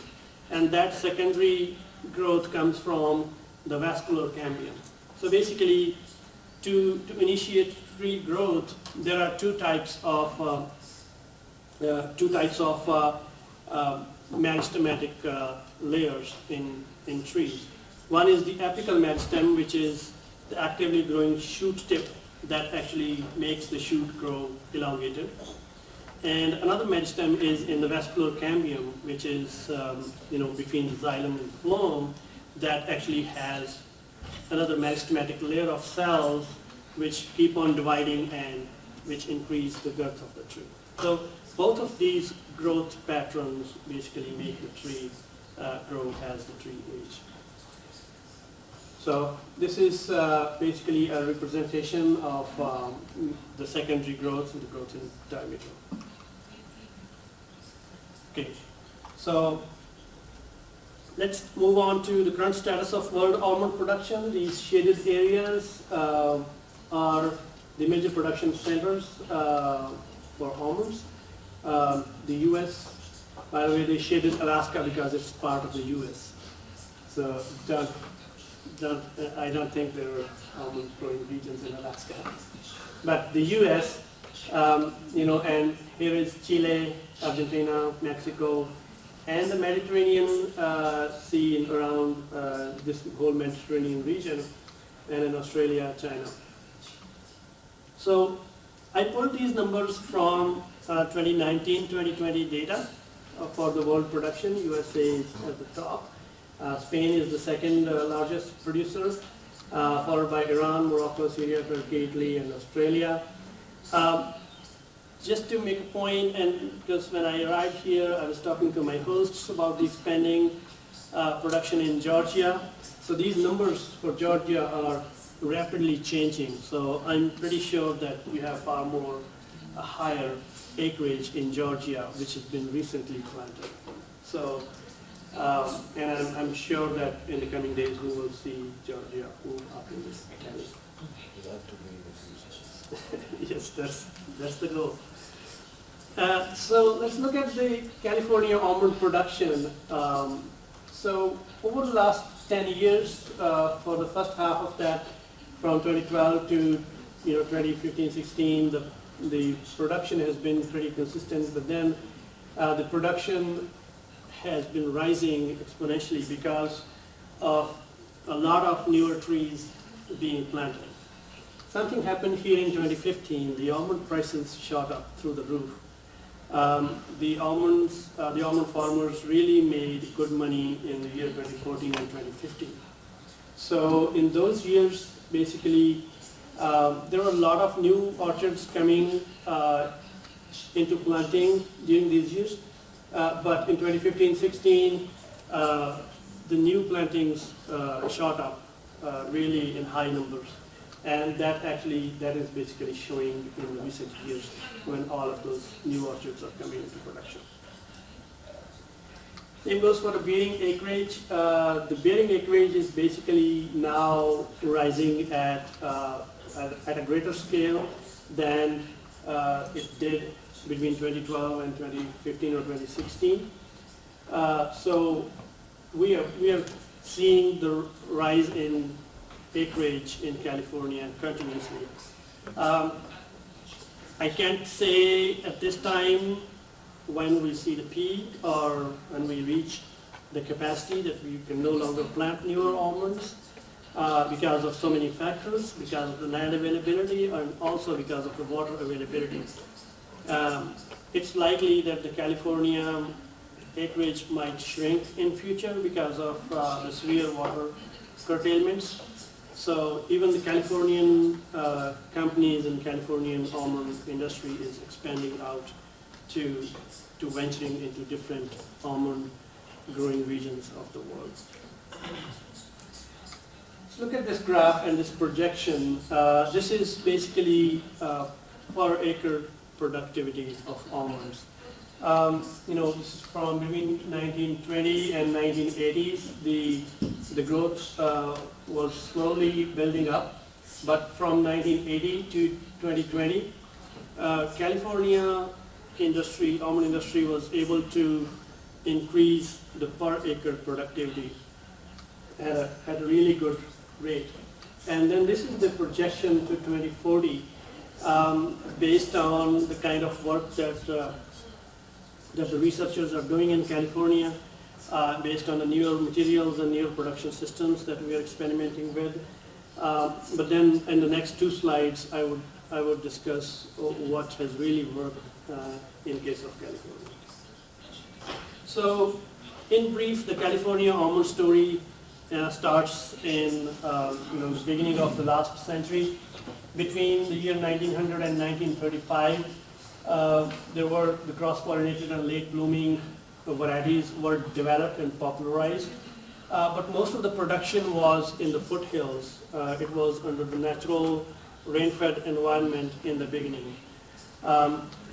S1: And that secondary growth comes from the vascular cambium. So basically, to initiate tree growth, there are two types of meristematic layers in trees. One is the apical meristem, which is the actively growing shoot tip that actually makes the shoot grow elongated. And another meristem is in the vascular cambium, which is between the xylem and phloem, that actually has another meristematic layer of cells which keep on dividing and which increase the girth of the tree. So both of these growth patterns basically make the tree grow as the tree ages. So this is basically a representation of the secondary growth and the growth in diameter. Okay, so let's move on to the current status of world almond production. These shaded areas are the major production centers for almonds. The US, by the way, they shaded Alaska because it's part of the US. So I don't think there are almond growing regions in Alaska. But the US, and here is Chile, Argentina, Mexico, and the Mediterranean Sea around this whole Mediterranean region, and in Australia, China. So I pulled these numbers from 2019-2020 data for the world production. USA is at the top. Spain is the second largest producer, followed by Iran, Morocco, Syria, Turkey, Italy, and Australia. just to make a point, and because when I arrived here, I was talking to my hosts about the expanding production in Georgia. So these numbers for Georgia are rapidly changing. So I'm pretty sure that you have far more higher acreage in Georgia, which has been recently planted. So, and I'm sure that in the coming days we will see Georgia move up in this category. Yes, that's the goal. So let's look at the California almond production. So over the last 10 years, for the first half of that, from 2012 to 2015-16, the production has been pretty consistent. But then the production has been rising exponentially because of a lot of newer trees being planted. Something happened here in 2015. The almond prices shot up through the roof. The almond farmers really made good money in the year 2014 and 2015. So in those years, basically, there were a lot of new orchards coming into planting during these years. But in 2015-16, the new plantings shot up really in high numbers. And that is basically showing in the recent years when all of those new orchards are coming into production. Same goes for the bearing acreage. The bearing acreage is basically now rising at a greater scale than it did between 2012 and 2015 or 2016. So we are seeing the rise in acreage in California continuously. I can't say at this time when we see the peak or when we reach the capacity that we can no longer plant newer almonds because of so many factors, because of the land availability and also because of the water availability. It's likely that the California acreage might shrink in future because of the severe water curtailments. So even the Californian companies and Californian almond industry is expanding out to venturing into different almond growing regions of the world. Let's look at this graph and this projection. This is basically per acre productivity of almonds. This is from between 1920 and 1980s. The growth was slowly building up, but from 1980 to 2020, California almond industry was able to increase the per acre productivity at a really good rate. And then this is the projection to 2040 based on the kind of work that the researchers are doing in California, based on the newer materials and newer production systems that we are experimenting with. But then in the next two slides, I would discuss what has really worked in case of California. So, in brief, the California almond story starts in the beginning of the last century. Between the year 1900 and 1935, there were the cross-pollinated and late-blooming varieties were developed and popularized. But most of the production was in the foothills. It was under the natural rain-fed environment in the beginning.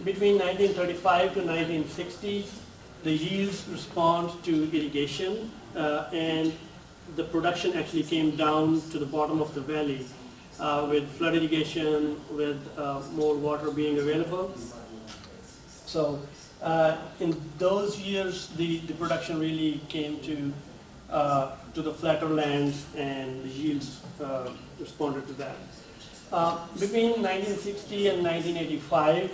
S1: Between 1935 to 1960s, the yields respond to irrigation, and the production actually came down to the bottom of the valley with flood irrigation, with more water being available. So in those years, the production really came to the flatter lands, and the yields responded to that. Between 1960 and 1985,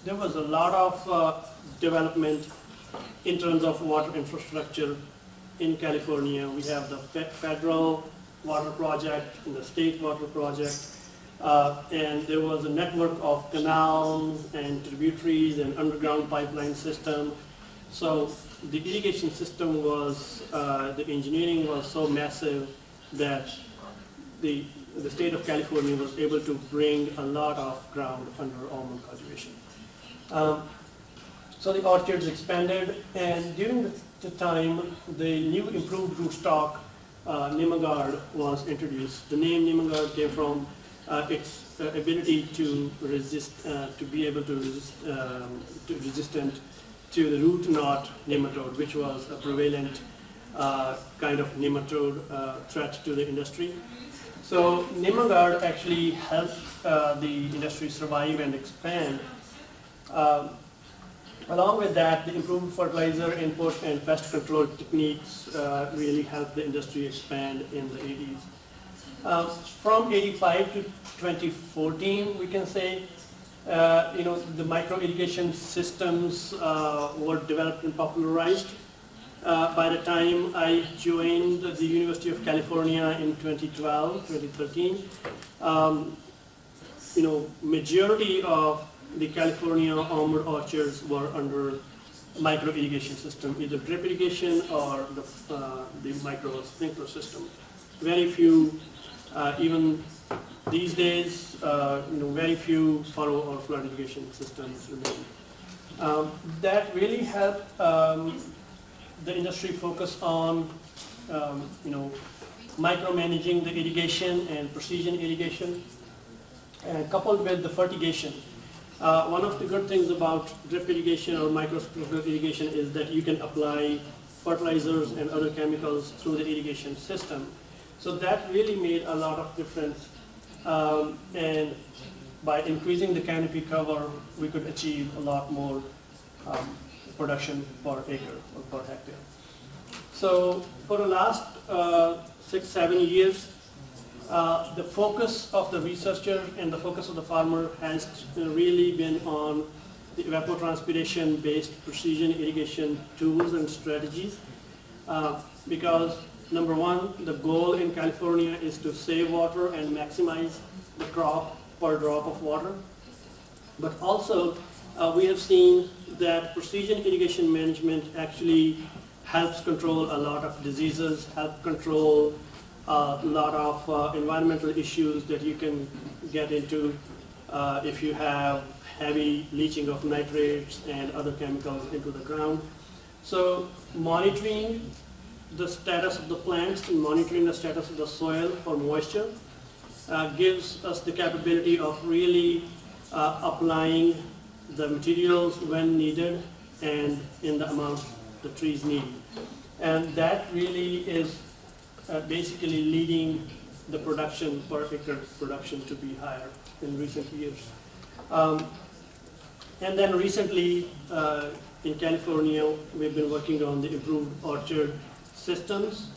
S1: there was a lot of development in terms of water infrastructure in California. We have the federal water project and the state water project, and there was a network of canals and tributaries and underground pipeline system. So the irrigation system was, the engineering was so massive that the the state of California was able to bring a lot of ground under almond cultivation. So the orchards expanded, and during the time, the new improved rootstock, Nimagard, was introduced. The name Nimagard came from its ability to resist, to be able to resist, resistant to the root knot nematode, which was a prevalent kind of nematode threat to the industry. So Nimagard actually helped the industry survive and expand. Along with that, the improved fertilizer input and pest control techniques really helped the industry expand in the 80s. From 85 to 2014, we can say, the micro irrigation systems were developed and popularized. By the time I joined the University of California in 2013, majority of the California almond orchards were under micro irrigation system, either drip irrigation or the micro sprinkler system. Very few, even these days, very few furrow or flood irrigation systems remain. That really helped the industry focus on, micromanaging the irrigation and precision irrigation, and coupled with the fertigation. One of the good things about drip irrigation or micro sprinkler irrigation is that you can apply fertilizers and other chemicals through the irrigation system. So that really made a lot of difference. And by increasing the canopy cover, we could achieve a lot more production per acre or per hectare. So for the last 6-7 years, the focus of the researcher and the focus of the farmer has really been on the evapotranspiration based precision irrigation tools and strategies, because number one, the goal in California is to save water and maximize the crop per drop of water. But also, we have seen that precision irrigation management actually helps control a lot of diseases, help control a lot of environmental issues that you can get into if you have heavy leaching of nitrates and other chemicals into the ground. So monitoring the status of the plants and monitoring the status of the soil for moisture gives us the capability of really applying the materials when needed and in the amount the trees need. And that really is basically leading the production per acre production to be higher in recent years. And then recently in California, we've been working on the improved orchard systems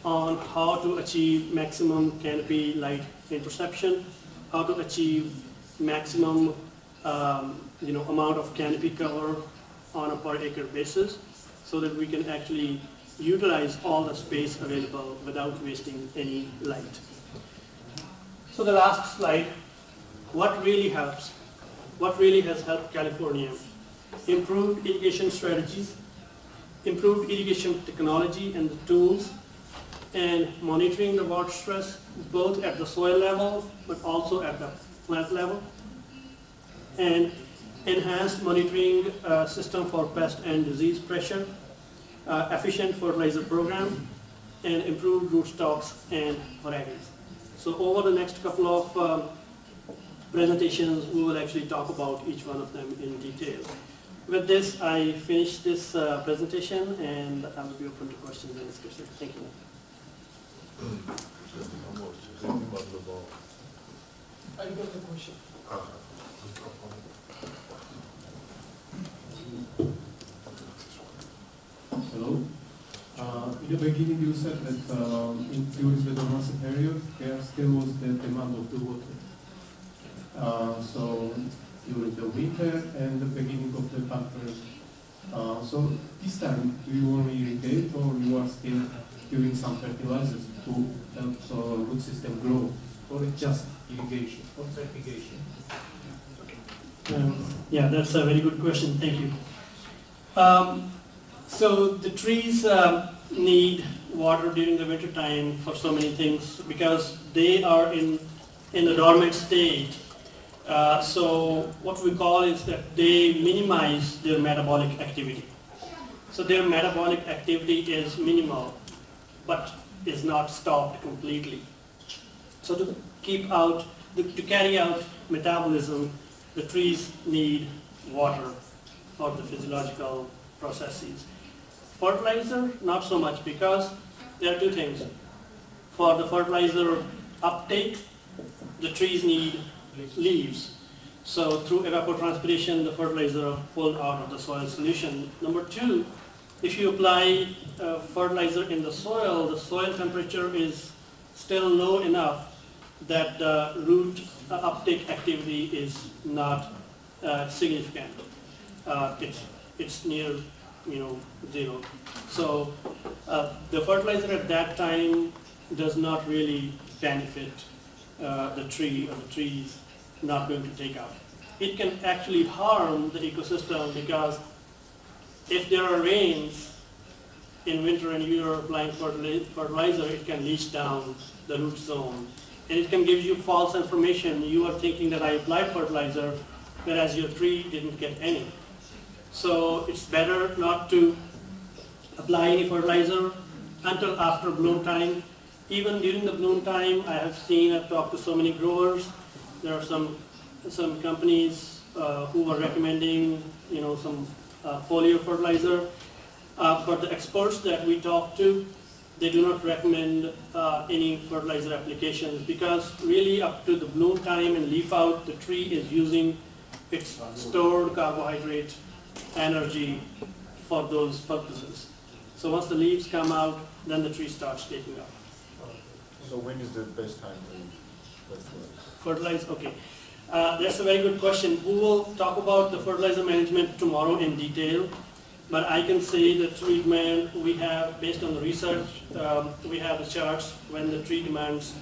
S1: on how to achieve maximum canopy light interception, how to achieve maximum amount of canopy cover on a per acre basis, so that we can actually utilize all the space available without wasting any light. So the last slide, what really helps? What really has helped California? Improved irrigation strategies, improved irrigation technology and the tools, and monitoring the water stress both at the soil level but also at the plant level, and enhanced monitoring system for pest and disease pressure, efficient fertilizer program, and improved rootstocks and varieties. So over the next couple of presentations, we will actually talk about each one of them in detail. With this, I finish this presentation, and I will be open to questions and discussion. Thank you. I got the question.
S2: Hello. In the beginning, you said that during the dormancy period, there still was the demand of the water. So during the winter and the beginning of the plant period. So this time, do you only irrigate, or you are still giving some fertilizers to help the root system grow, or just irrigation or fertigation?
S1: Yeah, that's a very good question. Thank you. So the trees, need water during the winter time for so many things because they are in a dormant state. So what we call is that they minimize their metabolic activity. So their metabolic activity is minimal, but is not stopped completely. So to carry out metabolism, the trees need water for the physiological processes. Fertilizer, not so much, because there are two things. For the fertilizer uptake, the trees need leaves. So through evapotranspiration, the fertilizer are pulled out of the soil solution. Number two, if you apply fertilizer in the soil temperature is still low enough that the root uptake activity is not significant. It's near zero. So the fertilizer at that time does not really benefit the tree, or the tree is not going to take out. It can actually harm the ecosystem because if there are rains in winter and you are applying fertilizer, it can leach down the root zone. And it can give you false information. You are thinking that I applied fertilizer, whereas your tree didn't get any. So it's better not to apply any fertilizer until after bloom time. Even during the bloom time, I've talked to so many growers. There are some companies who are recommending, some foliar fertilizer. But the experts that we talk to, they do not recommend any fertilizer applications because really up to the bloom time and leaf out, the tree is using its stored carbohydrate energy for those purposes. So once the leaves come out, then the tree starts taking up.
S3: So when is the best time to
S1: fertilize? Okay. That's a very good question. We will talk about the fertilizer management tomorrow in detail. But I can say the tree demand we have, based on the research, we have the charts when the tree demands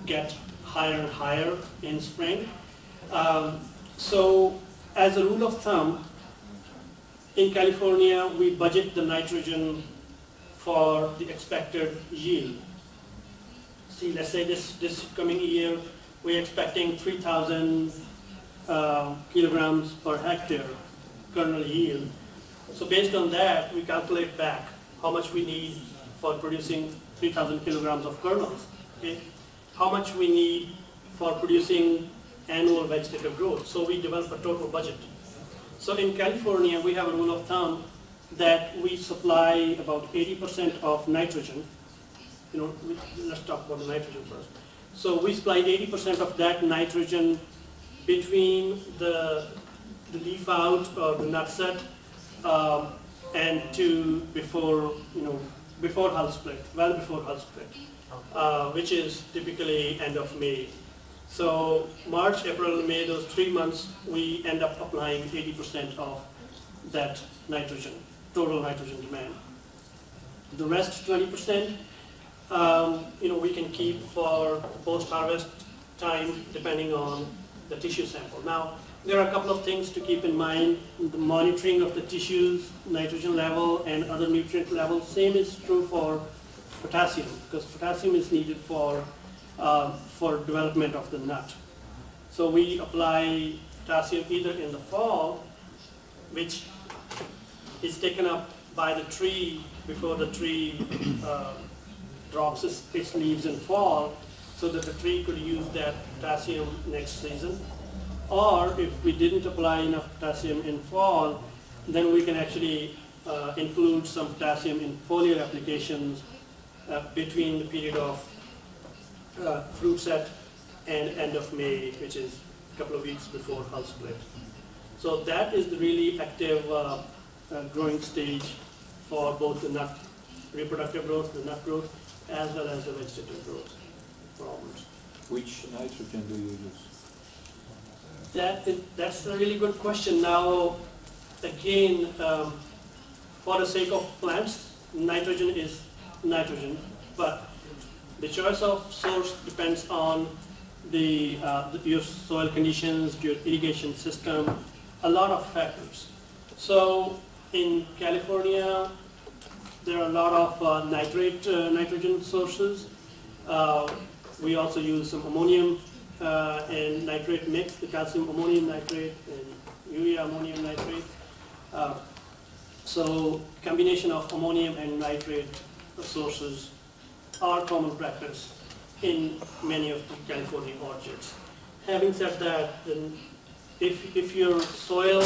S1: get higher and higher in spring. So as a rule of thumb, in California, we budget the nitrogen for the expected yield. See, let's say this coming year, we're expecting 3,000 kilograms per hectare kernel yield. So based on that, we calculate back how much we need for producing 3,000 kilograms of kernels. Okay? How much we need for producing annual vegetative growth. So we develop a total budget. So in California, we have a rule of thumb that we supply about 80% of nitrogen. Let's talk about the nitrogen first. So we supply 80% of that nitrogen between the leaf out or the nut set and to before hull split, well before hull split, which is typically end of May. So March, April, May, those 3 months, we end up applying 80% of that nitrogen, total nitrogen demand. The rest 20%, we can keep for post-harvest time depending on the tissue sample. Now, there are a couple of things to keep in mind. The monitoring of the tissues, nitrogen level, and other nutrient levels. Same is true for potassium, because potassium is needed for development of the nut. So we apply potassium either in the fall, which is taken up by the tree before the tree drops its leaves in fall, so that the tree could use that potassium next season. Or if we didn't apply enough potassium in fall, then we can actually include some potassium in foliar applications between the period of fruit set and end of May, which is a couple of weeks before hull split. So that is the really active growing stage for both the nut reproductive growth, the nut growth, as well as the vegetative growth for almonds.
S4: Which nitrogen do you use?
S1: That's a really good question. Now, again, for the sake of plants, nitrogen is nitrogen, but the choice of source depends on your soil conditions, your irrigation system, a lot of factors. So in California, there are a lot of nitrogen sources. We also use some ammonium and nitrate mix, the calcium ammonium nitrate and urea ammonium nitrate. So combination of ammonium and nitrate sources are common practice in many of the California orchards. Having said that, then if your soil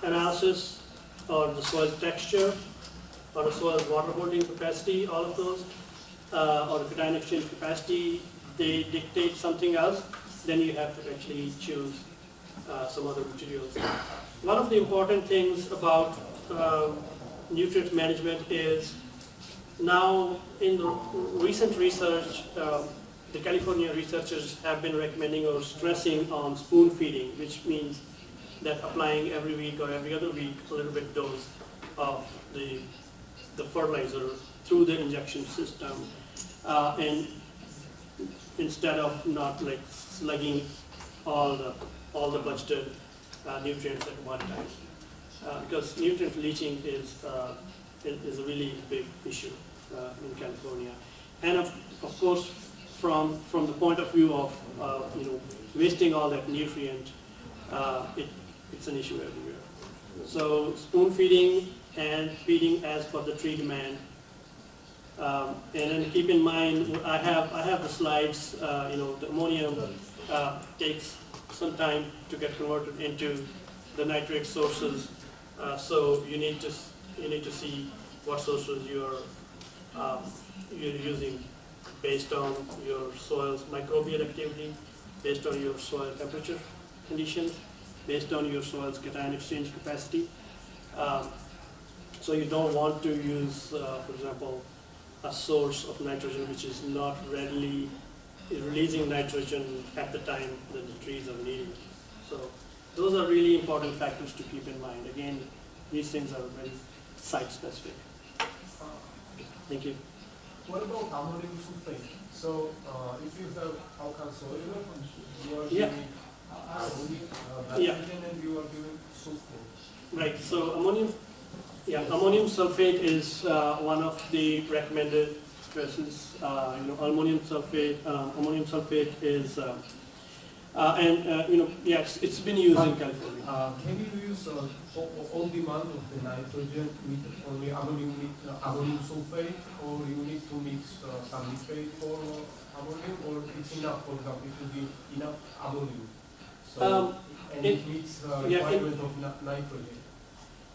S1: analysis or the soil texture or the soil water holding capacity, all of those, or the cation exchange capacity, they dictate something else, then you have to actually choose some other materials. One of the important things about nutrient management is now in the recent research, the California researchers have been recommending or stressing on spoon feeding, which means that applying every week or every other week a little bit dose of the fertilizer through the injection system, and instead of not like slugging all the budgeted nutrients at one time, because nutrient leaching is a really big issue in California, and of course from the point of view of wasting all that nutrient, it's an issue everywhere. So spoon feeding and feeding as per the tree demand. And then keep in mind, I have the slides. The ammonium takes some time to get converted into the nitrate sources. So you need to see what sources you're using based on your soil's microbial activity, based on your soil temperature conditions, based on your soil's cation exchange capacity. So you don't want to use, for example, a source of nitrogen which is not readily releasing nitrogen at the time that the trees are needing it. So those are really important factors to keep in mind. Again, these things are very site specific. Thank you.
S5: What about ammonium sulfate? So if you have alkaline soil, you are
S1: Yeah.
S5: giving
S1: Yeah.
S5: nitrogen and you are giving sulfate.
S1: Right. So ammonium sulfate is one of the recommended stresses. Ammonium sulfate is, it's been used in California.
S5: Can you use all demand of the nitrogen with only ammonium sulfate, or you need to mix some nitrate for ammonium, or it's enough, for example, it will be enough ammonium? So, it meets requirement of nitrogen.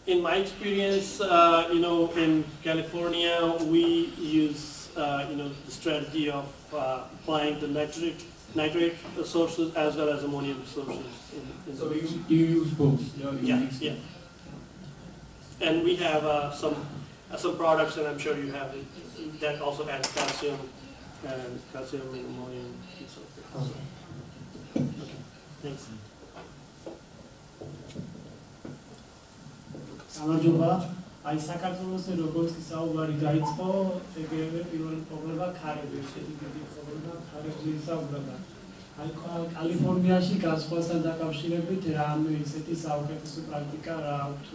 S1: In my experience, in California, we use, the strategy of applying the nitrate sources as well as ammonium sources.
S2: So you use both?
S1: Yeah. And we have some products, and I'm sure you have it, that also add calcium and ammonium sulfate. Okay, thanks.
S6: გამარჯობა. აი საქართველოს როგორც კი საუბარი დაიწყო, ეგრევე პირველი პრობლემა ქარები, ესეთი დიდი პრობლემა ქარებზე ისაუბრება. აი კალიფორნიაში გასვლასთან დაკავშირებით რამე ისეთი საუკეთესო პრაქტიკა რა აქვთ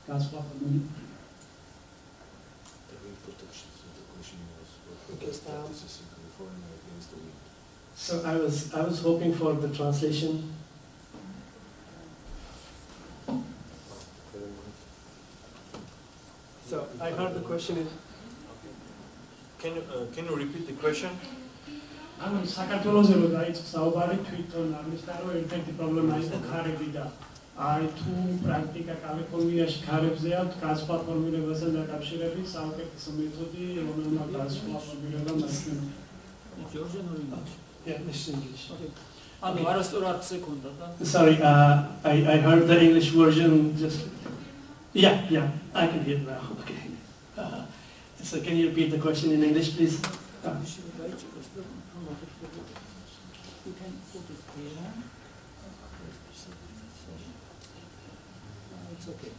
S6: გასვლა ხომ?
S1: So I was hoping for the translation.
S7: So I heard the question is, can you repeat the question?
S6: ანუ საქართველოს რო დაიწყო საუბარი თვითონ ამისთან რომ ერთ-ერთი პრობლემა იყო ქარები და აი თუ პრაქტიკა კალიფორნიაში ქარებზე აქვს გასვლა ფორმირებასთან დაკავშირებით საუკეთესო მეთოდი რომელმა გასვლა ფორმირება მასწინო.
S1: Yeah, this is English.
S6: ანუ არასწორად სეკუნდა და
S1: Sorry, I heard the English version just. Yeah, I can hear now. Okay. So can you repeat the question in English, please?
S6: You can put it here. It's okay.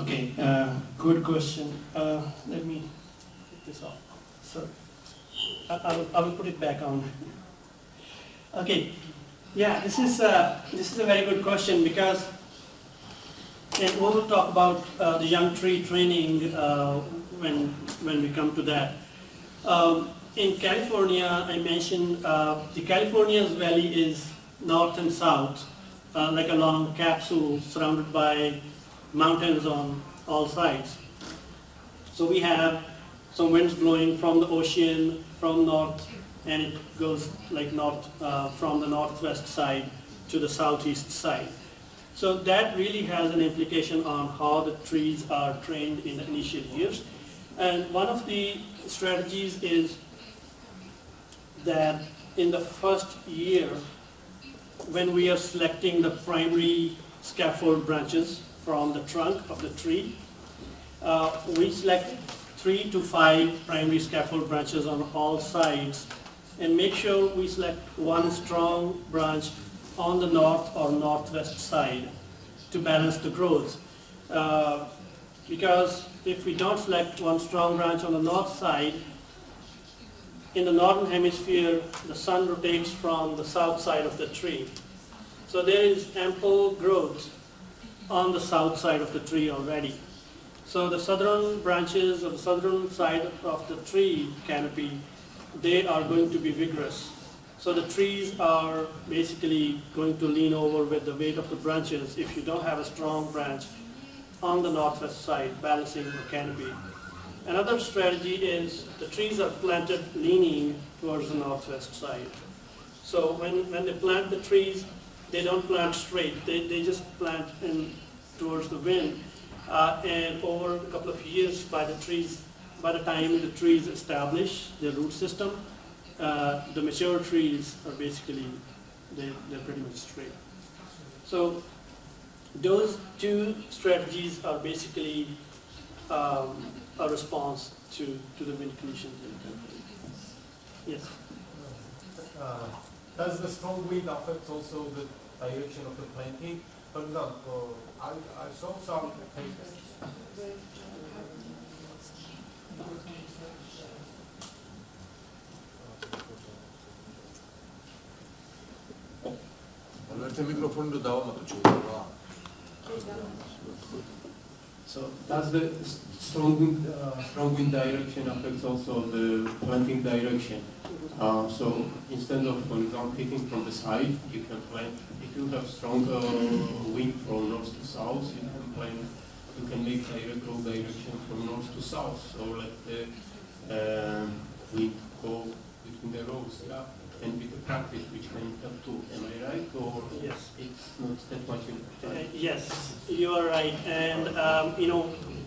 S1: Okay, good question. Let me take this off. Sorry. I will put it back on. Okay, yeah, this is a very good question, because, and we will talk about the young tree training when we come to that. In California, I mentioned the California's valley is north and south, like a long capsule surrounded by mountains on all sides. So we have some winds blowing from the ocean, from north, and it goes like north, from the northwest side to the southeast side. So that really has an implication on how the trees are trained in the initial years. And one of the strategies is that in the first year, when we are selecting the primary scaffold branches from the trunk of the tree, we select 3 to 5 primary scaffold branches on all sides, and make sure we select one strong branch on the north or northwest side to balance the growth. Because if we don't select one strong branch on the north side, in the northern hemisphere, the sun rotates from the south side of the tree. So there is ample growth on the south side of the tree already. So the southern branches of the southern side of the tree canopy, they are going to be vigorous. So the trees are basically going to lean over with the weight of the branches if you don't have a strong branch on the northwest side balancing the canopy. Another strategy is the trees are planted leaning towards the northwest side. So when they plant the trees, they don't plant straight. They just plant in towards the wind. And over a couple of years, by the time the trees establish their root system, the mature trees are basically, they're pretty much straight. So those two strategies are basically a response to the wind conditions in the country. Yes?
S5: Does the strong wind affect also the direction of the planting? For example, I saw some cases.
S2: So does the strong wind direction affects also the planting direction? So instead of, for example, hitting from the side, you can plant. If you have strong wind from north to south, you can plant. You can make direct row direction from north to south. So let the wind go between the rows. Yeah, and with the practice, which can help too. Am I right, or
S1: yes,
S2: it's not that much important?
S1: Yes, you are right. And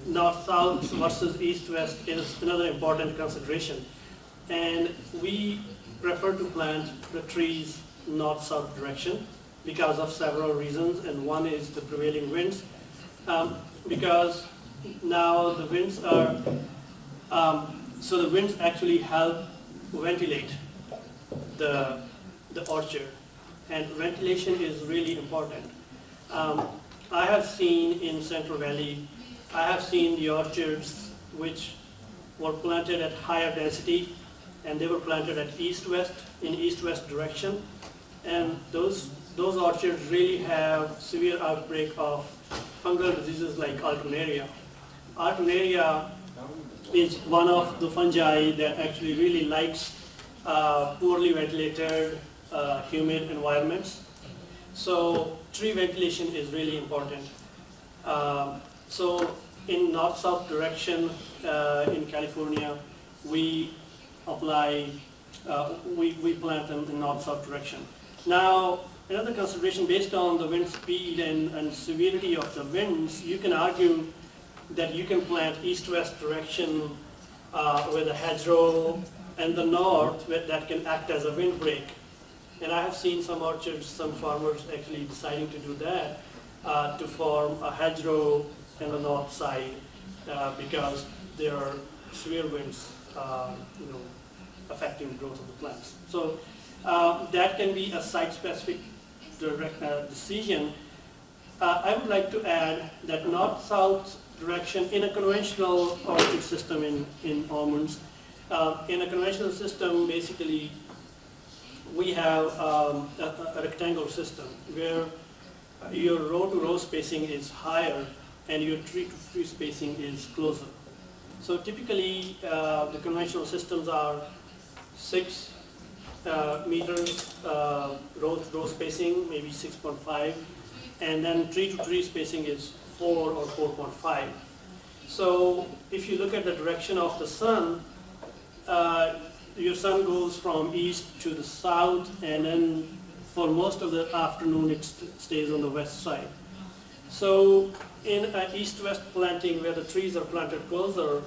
S1: north-south versus east-west is another important consideration. And we prefer to plant the trees north-south direction because of several reasons. And one is the prevailing winds, because now the winds are so the winds actually help ventilate the orchard, and ventilation is really important. I have seen in Central Valley, I have seen the orchards which were planted at higher density, and they were planted at east-west, in east-west direction, and those orchards really have severe outbreak of fungal diseases like Alternaria. Alternaria is one of the fungi that actually really likes poorly ventilated, humid environments. So tree ventilation is really important. So in north-south direction in California, we apply, we plant them in north-south direction. Now, another consideration based on the wind speed and severity of the winds, you can argue that you can plant east-west direction with a hedgerow, and the north that can act as a windbreak. And I have seen some orchards, some farmers actually deciding to do that to form a hedgerow in the north side because there are severe winds, affecting the growth of the plants. So that can be a site-specific decision. I would like to add that north-south direction in a conventional orchard system in almonds. In a conventional system, basically, we have a rectangle system where your row-to-row spacing is higher and your tree-to-tree spacing is closer. So typically, the conventional systems are 6 meters row-to-row spacing, maybe 6.5, and then tree-to-tree spacing is 4 or 4.5. So if you look at the direction of the sun, your sun goes from east to the south, and then for most of the afternoon it stays on the west side. So in east-west planting, where the trees are planted closer,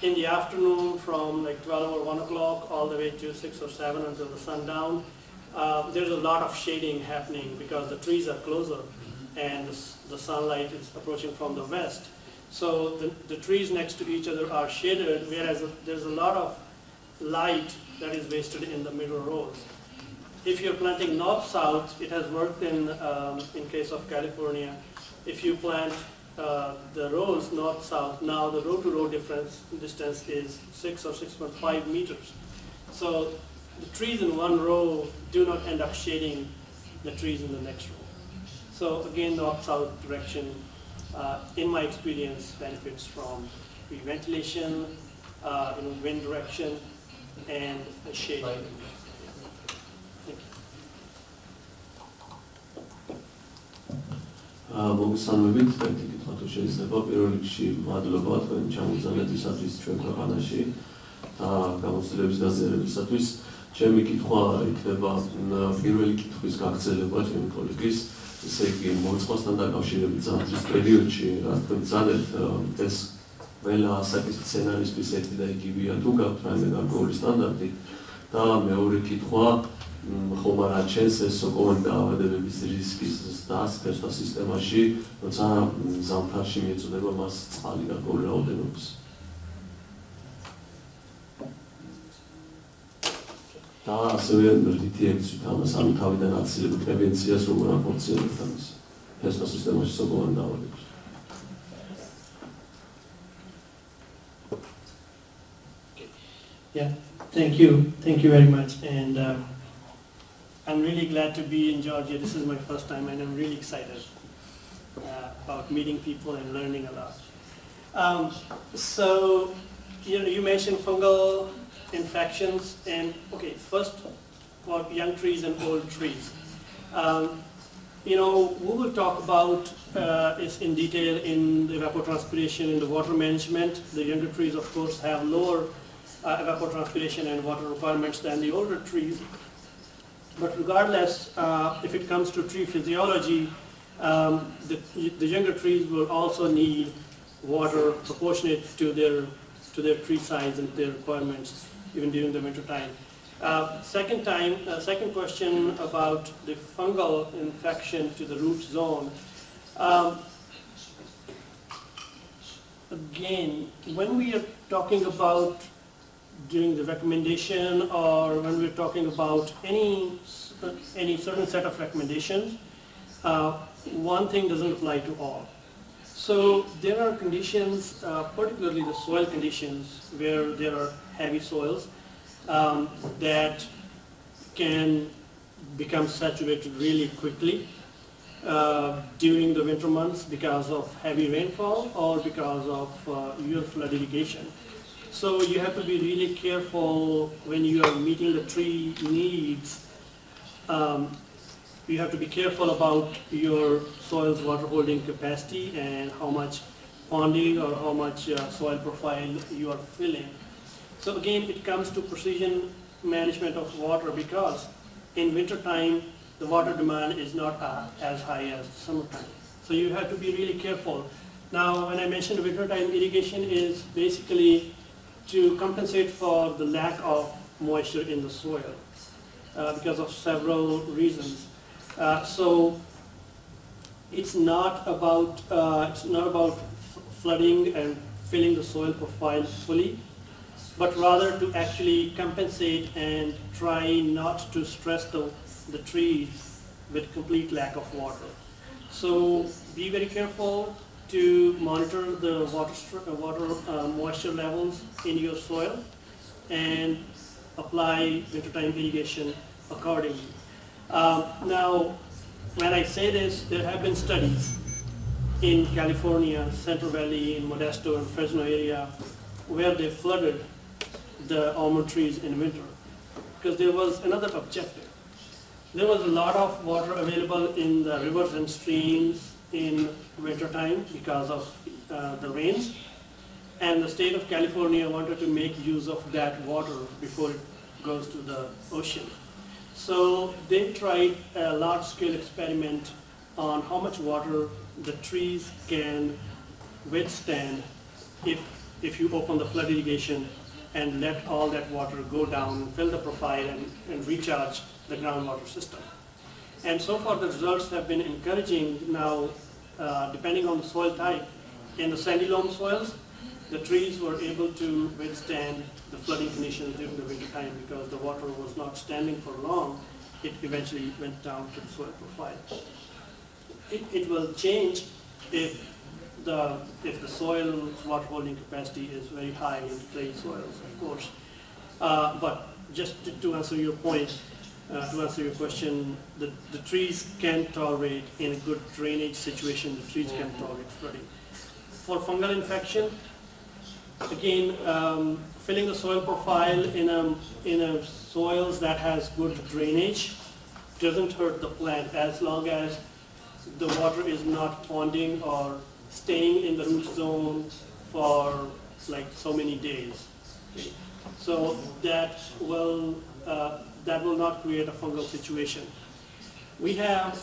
S1: in the afternoon from like 12 or 1 o'clock all the way to 6 or 7 until the sundown, there's a lot of shading happening because the trees are closer and the sunlight is approaching from the west. So the trees next to each other are shaded, whereas there's a lot of light that is wasted in the middle rows. If you're planting north-south, it has worked in case of California. If you plant the rows north-south, now the row-to-row distance is 6 or 6.5 meters. So the trees in one row do not end up shading the trees in the next row. So again, north-south direction, in my experience, benefits from ventilation, wind direction, and shade.
S8: მოგესალმებით, ერთი კითხვა თუ შეიძლება. პირველ რიგში მადლობა თქვენ ჩამოგზავნებისათვის ჩვენ ქვეყანაში და გამოცდილების გაზიარებისათვის. ჩემი კითხვა იქნება პირველი კითხვის გაგრძელება ჩემი კოლეგის, ესე იგი მოწყოსთან დაკავშირებით ზამთრის პერიოდში, რა თქვენ გძანეთ ეს ყველა ასაკის სცენარისთვის ერთი და იგივეა თუ გაქვთ რაიმე გარკვეული სტანდარტი და მეორე კითხვა ხომ არ აჩენს ეს სოკოვანი დაავადებების რისკის დასწრება სისტემაში, როცა ზამთარში მიეწოდება მას წყალი გარკვეული რაოდენობის. და ასევე რითი ეკცვით ამას, ანუ თავიდან აცილებ პრევენციას როგორ ახორციელებთ ამას ფესტო სისტემაში სოკოვანი დაავადების.
S1: Yeah, thank you very much, and I'm really glad to be in Georgia. This is my first time, and I'm really excited about meeting people and learning a lot. So, you mentioned fungal infections, and okay, first about young trees and old trees. We will talk about this in detail in the evapotranspiration and the water management. The younger trees, of course, have lower evapotranspiration and water requirements than the older trees. But regardless, if it comes to tree physiology, the younger trees will also need water proportionate to their tree size and their requirements, even during the winter time. Second question about the fungal infection to the root zone. Again, when we are talking about doing the recommendation, or when we're talking about any certain set of recommendations, one thing doesn't apply to all. So there are conditions, particularly the soil conditions, where there are heavy soils that can become saturated really quickly during the winter months because of heavy rainfall or because of your flood irrigation. So you have to be really careful when you are meeting the tree needs. You have to be careful about your soil's water holding capacity and how much ponding or how much soil profile you are filling. So again, it comes to precision management of water, because in winter time the water demand is not as high as summertime. So you have to be really careful. Now, when I mentioned wintertime irrigation is basically to compensate for the lack of moisture in the soil because of several reasons. So it's not about flooding and filling the soil profile fully, but rather to actually compensate and try not to stress the trees with complete lack of water. So be very careful to monitor the water moisture levels in your soil, and apply wintertime irrigation accordingly. Now, when I say this, there have been studies in California, Central Valley, in Modesto and Fresno area, where they flooded the almond trees in winter, because there was another objective. There was a lot of water available in the rivers and streams in wintertime because of the rains, and the state of California wanted to make use of that water before it goes to the ocean. So they tried a large-scale experiment on how much water the trees can withstand if you open the flood irrigation and let all that water go down, fill the profile, and recharge the groundwater system. And so far the results have been encouraging. Now, depending on the soil type, in the sandy loam soils, the trees were able to withstand the flooding conditions during the winter time because the water was not standing for long. It eventually went down to the soil profile. It will change if the soil water holding capacity is very high in clay soils, of course. But just to answer your point, to answer your question, the trees can tolerate, in a good drainage situation, the trees can tolerate flooding. For fungal infection, again, filling the soil profile in a soils that has good drainage doesn't hurt the plant as long as the water is not ponding or staying in the root zone for like so many days. Okay. So that will not create a fungal situation. We have,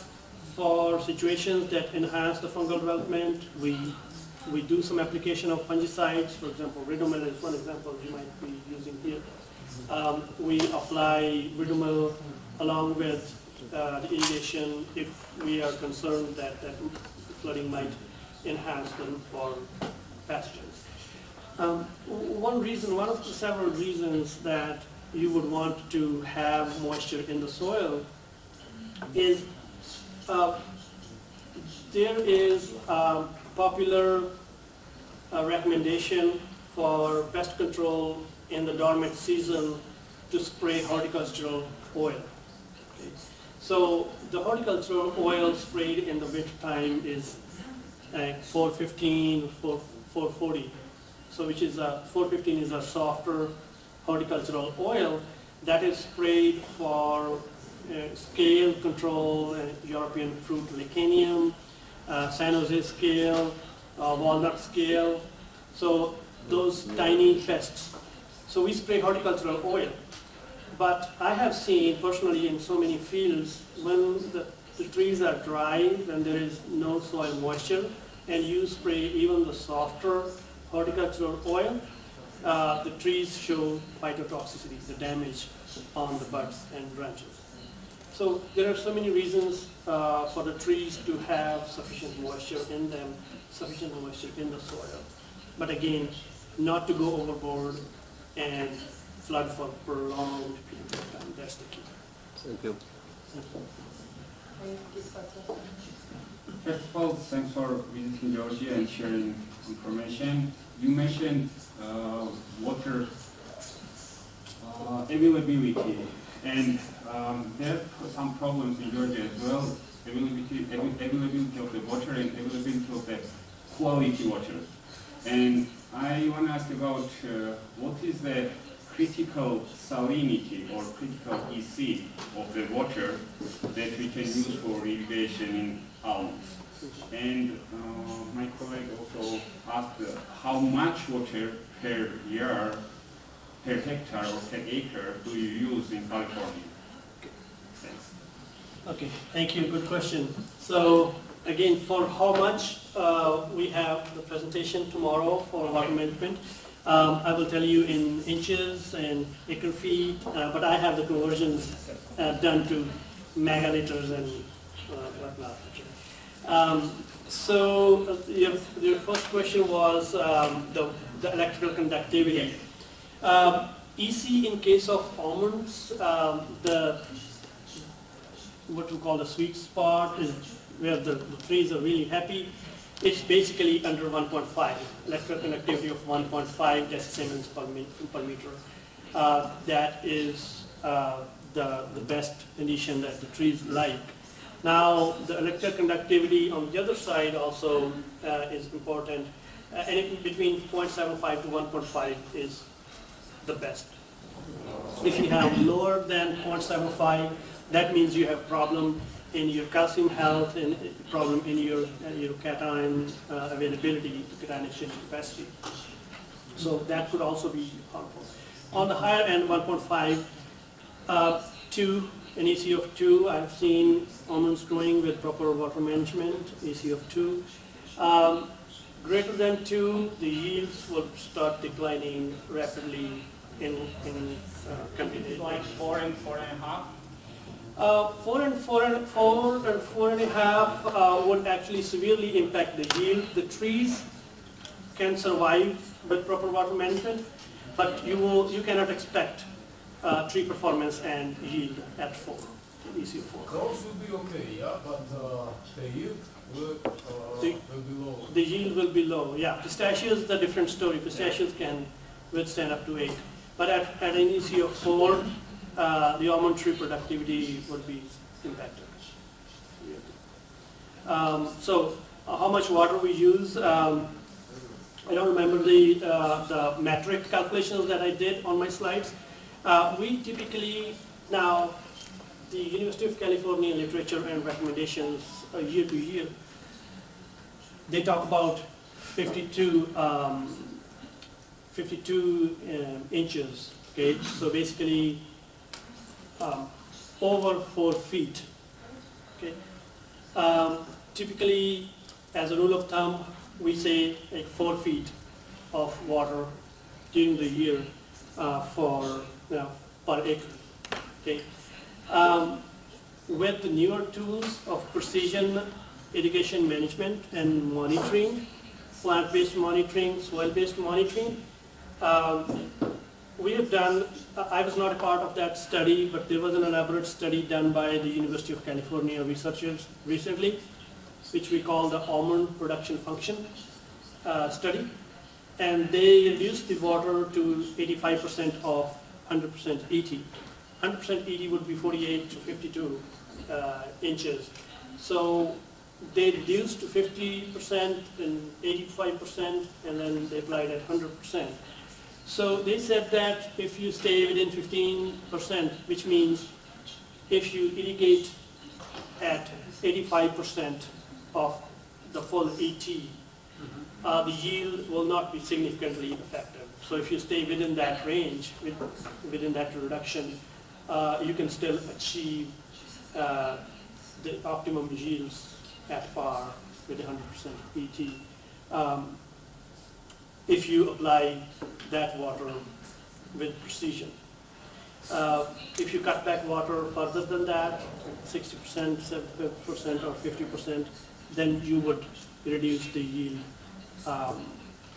S1: for situations that enhance the fungal development, we do some application of fungicides. For example, Ridomil is one example you might be using here. We apply Ridomil along with the irrigation if we are concerned that flooding might enhance the root borne pathogens. One of the several reasons that you would want to have moisture in the soil is there is popular recommendation for pest control in the dormant season to spray horticultural oil. Okay. So the horticultural oil sprayed in the winter time is 415, 440. So which is 415 is a softer horticultural oil that is sprayed for scale control, European fruit licanium, San Jose scale, walnut scale. So those tiny pests. So we spray horticultural oil. But I have seen personally in so many fields when the trees are dry, when there is no soil moisture, and you spray even the softer horticultural oil, the trees show phytotoxicity, the damage on the buds and branches. So there are so many reasons for the trees to have sufficient moisture in them, sufficient moisture in the soil. But again, not to go overboard and flood for prolonged period of time. That's the key.
S4: Thank you.
S9: First of all, thanks for visiting Georgia and sharing information. You mentioned water availability, and there are some problems in Georgia as well. Availability of the water and availability of the quality water. And I want to ask about what is the critical salinity or critical EC of the water that we can use for irrigation in almonds. And my colleague also asked how much water per year, per hectare or per acre do you use in California? Thanks.
S1: Okay, thank you. Good question. So again, for how much we have the presentation tomorrow for water management. I will tell you in inches and acre feet, but I have the conversions done to megaliters and whatnot. So your first question was the electrical conductivity. EC in case of almonds, what we call the sweet spot is where the trees are really happy. It's basically under 1.5, electrical conductivity of 1.5 decisiemens per meter. that is the best condition that the trees like. Now, the electroconductivity on the other side also is important. Anything between 0.75 to 1.5 is the best. If you have lower than 0.75, that means you have problem in your calcium health and problem in your cation availability, cation exchange capacity. So that could also be harmful. On the higher end, 1.5, 2, an EC of 2, I've seen almonds growing with proper water management, EC of 2. Greater than 2, the yields will start declining rapidly in
S9: Like 4 and 4.5?
S1: 4 and 4.5 would actually severely impact the yield. The trees can survive with proper water management, but you cannot expect tree performance and yield at 4, EC of 4.
S5: Growth will be okay, yeah, but the yield will be low.
S1: The yield will be low, yeah. Pistachios is a different story. Pistachios can withstand up to 8. But at an EC of 4, the almond tree productivity would be impacted. So how much water we use, I don't remember the metric calculations that I did on my slides. We typically, now, the University of California literature and recommendations year to year, they talk about 52 inches, okay? So basically, over 4 feet, okay? Typically, as a rule of thumb, we say like 4 feet of water during the year per acre, okay? With the newer tools of precision irrigation management and monitoring, plant-based monitoring, soil-based monitoring, we have done, I was not a part of that study, but there was an elaborate study done by the University of California researchers recently, which we call the Almond Production Function study. And they reduced the water to 85% of 100% ET. 100% ET would be 48 to 52 inches. So they reduced to 50% and 85%, and then they applied at 100%. So they said that if you stay within 15%, which means if you irrigate at 85% of the full ET, the yield will not be significantly affected. So if you stay within that range, within that reduction, you can still achieve the optimum yields at par with 100% ET. If you apply that water with precision. If you cut back water further than that, 60%, 70% or 50%, then you would reduce the yield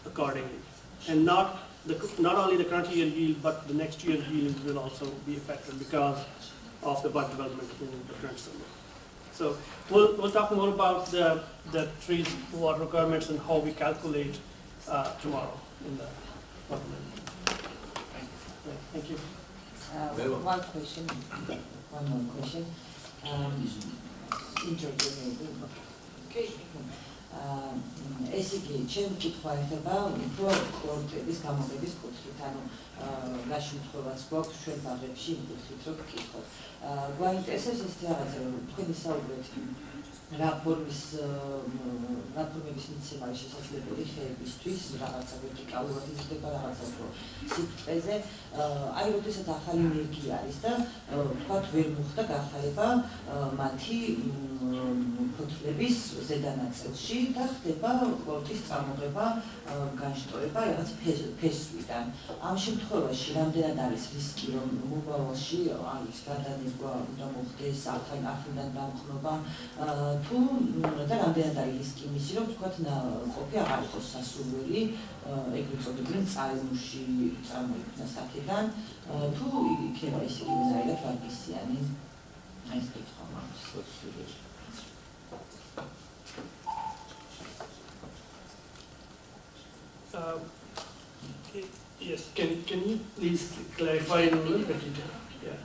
S1: accordingly. And not only the current year yield, but the next year yield will also be affected because of the bud development in the current summer. So we'll talk more about the trees' water requirements and how we calculate tomorrow in the document. Thank you.
S10: One question, one more question. Okay. ეს იგი ჩემი კითხვა ეხება უფრო კორტების გამოგების კუთხით, ანუ ნაშინ თხოვაც გვაქვს ჩვენ ბაღებში იმ კუთხით რომ ვკითხოთ. გვაინტერესებს ეს რაღაცა რომ თქვენი საუბრეთ რა ფორმების მიცემა არის შესაძლებელი ხეებისთვის, რაღაცა ვერტიკალურად იზრდება, რაღაცა უფრო სიბრტყეზე. აი, როდესაც ახალი ენერგია არის და თქვათ ვერ მოხდა გახარება მათი ფოთლების ზედანაწილში და ხდება კორტის წარმოება, განშტოება რაღაც ფესვიდან. ამ შემთხვევაში რამდენად არის რისკი, რომ მომავალში არის გადადება უნდა მოხდეს ახალგან დამხნობა თუ და რამდენად არის რისკი იმისი, რომ თქვათ ყოფი აღარ იყოს სასურველი ეგრეთ წოდებული მწარმოში წარმოიქმნა აქედან თუ იქნება ის იგივენაირად ვარგისიანი ეს კითხვა მაქვს.
S1: Yes, can you please clarify in a little bit detail? Yeah.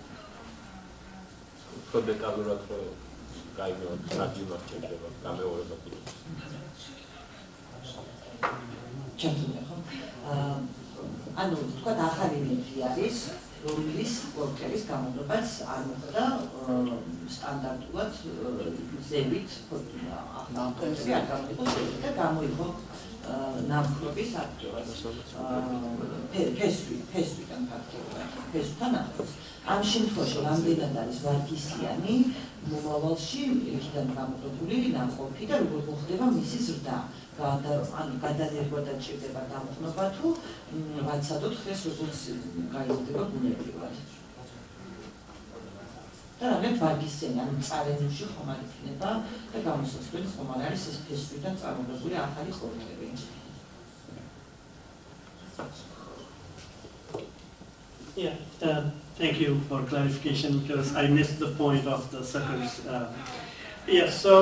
S10: ანუ თქვა ახალი ნივთი არის, რომლის კორტერის გამოდებას არ მოხდა სტანდარტულად ზევით, ნავთობები არ გამოიყო ზევით და გამოიყო ნავთობის ფესვიდან ფაქტობრივად, ფესვთან ახლოს. ამ შემთხვევაში რამდენად არის ვარგისიანი მომავალში იქიდან გამოყენებული ნაყოფი და როგორ მოხდება მისი ზრდა. ანუ გადანერგვა დაჭირდება დამხნობა თუ ვაცადოთ ხეს როგორც გაიზრდება ბუნებრივად. და რამე ვარგისიანი, ანუ წარენულში ხომ არ იქნება და გამოსაცვლელი ხომ არ არის ეს ფესვიდან წარმოებული ახალი კორტები.
S1: Yeah, thank you for clarification because I missed the point of the suckers. So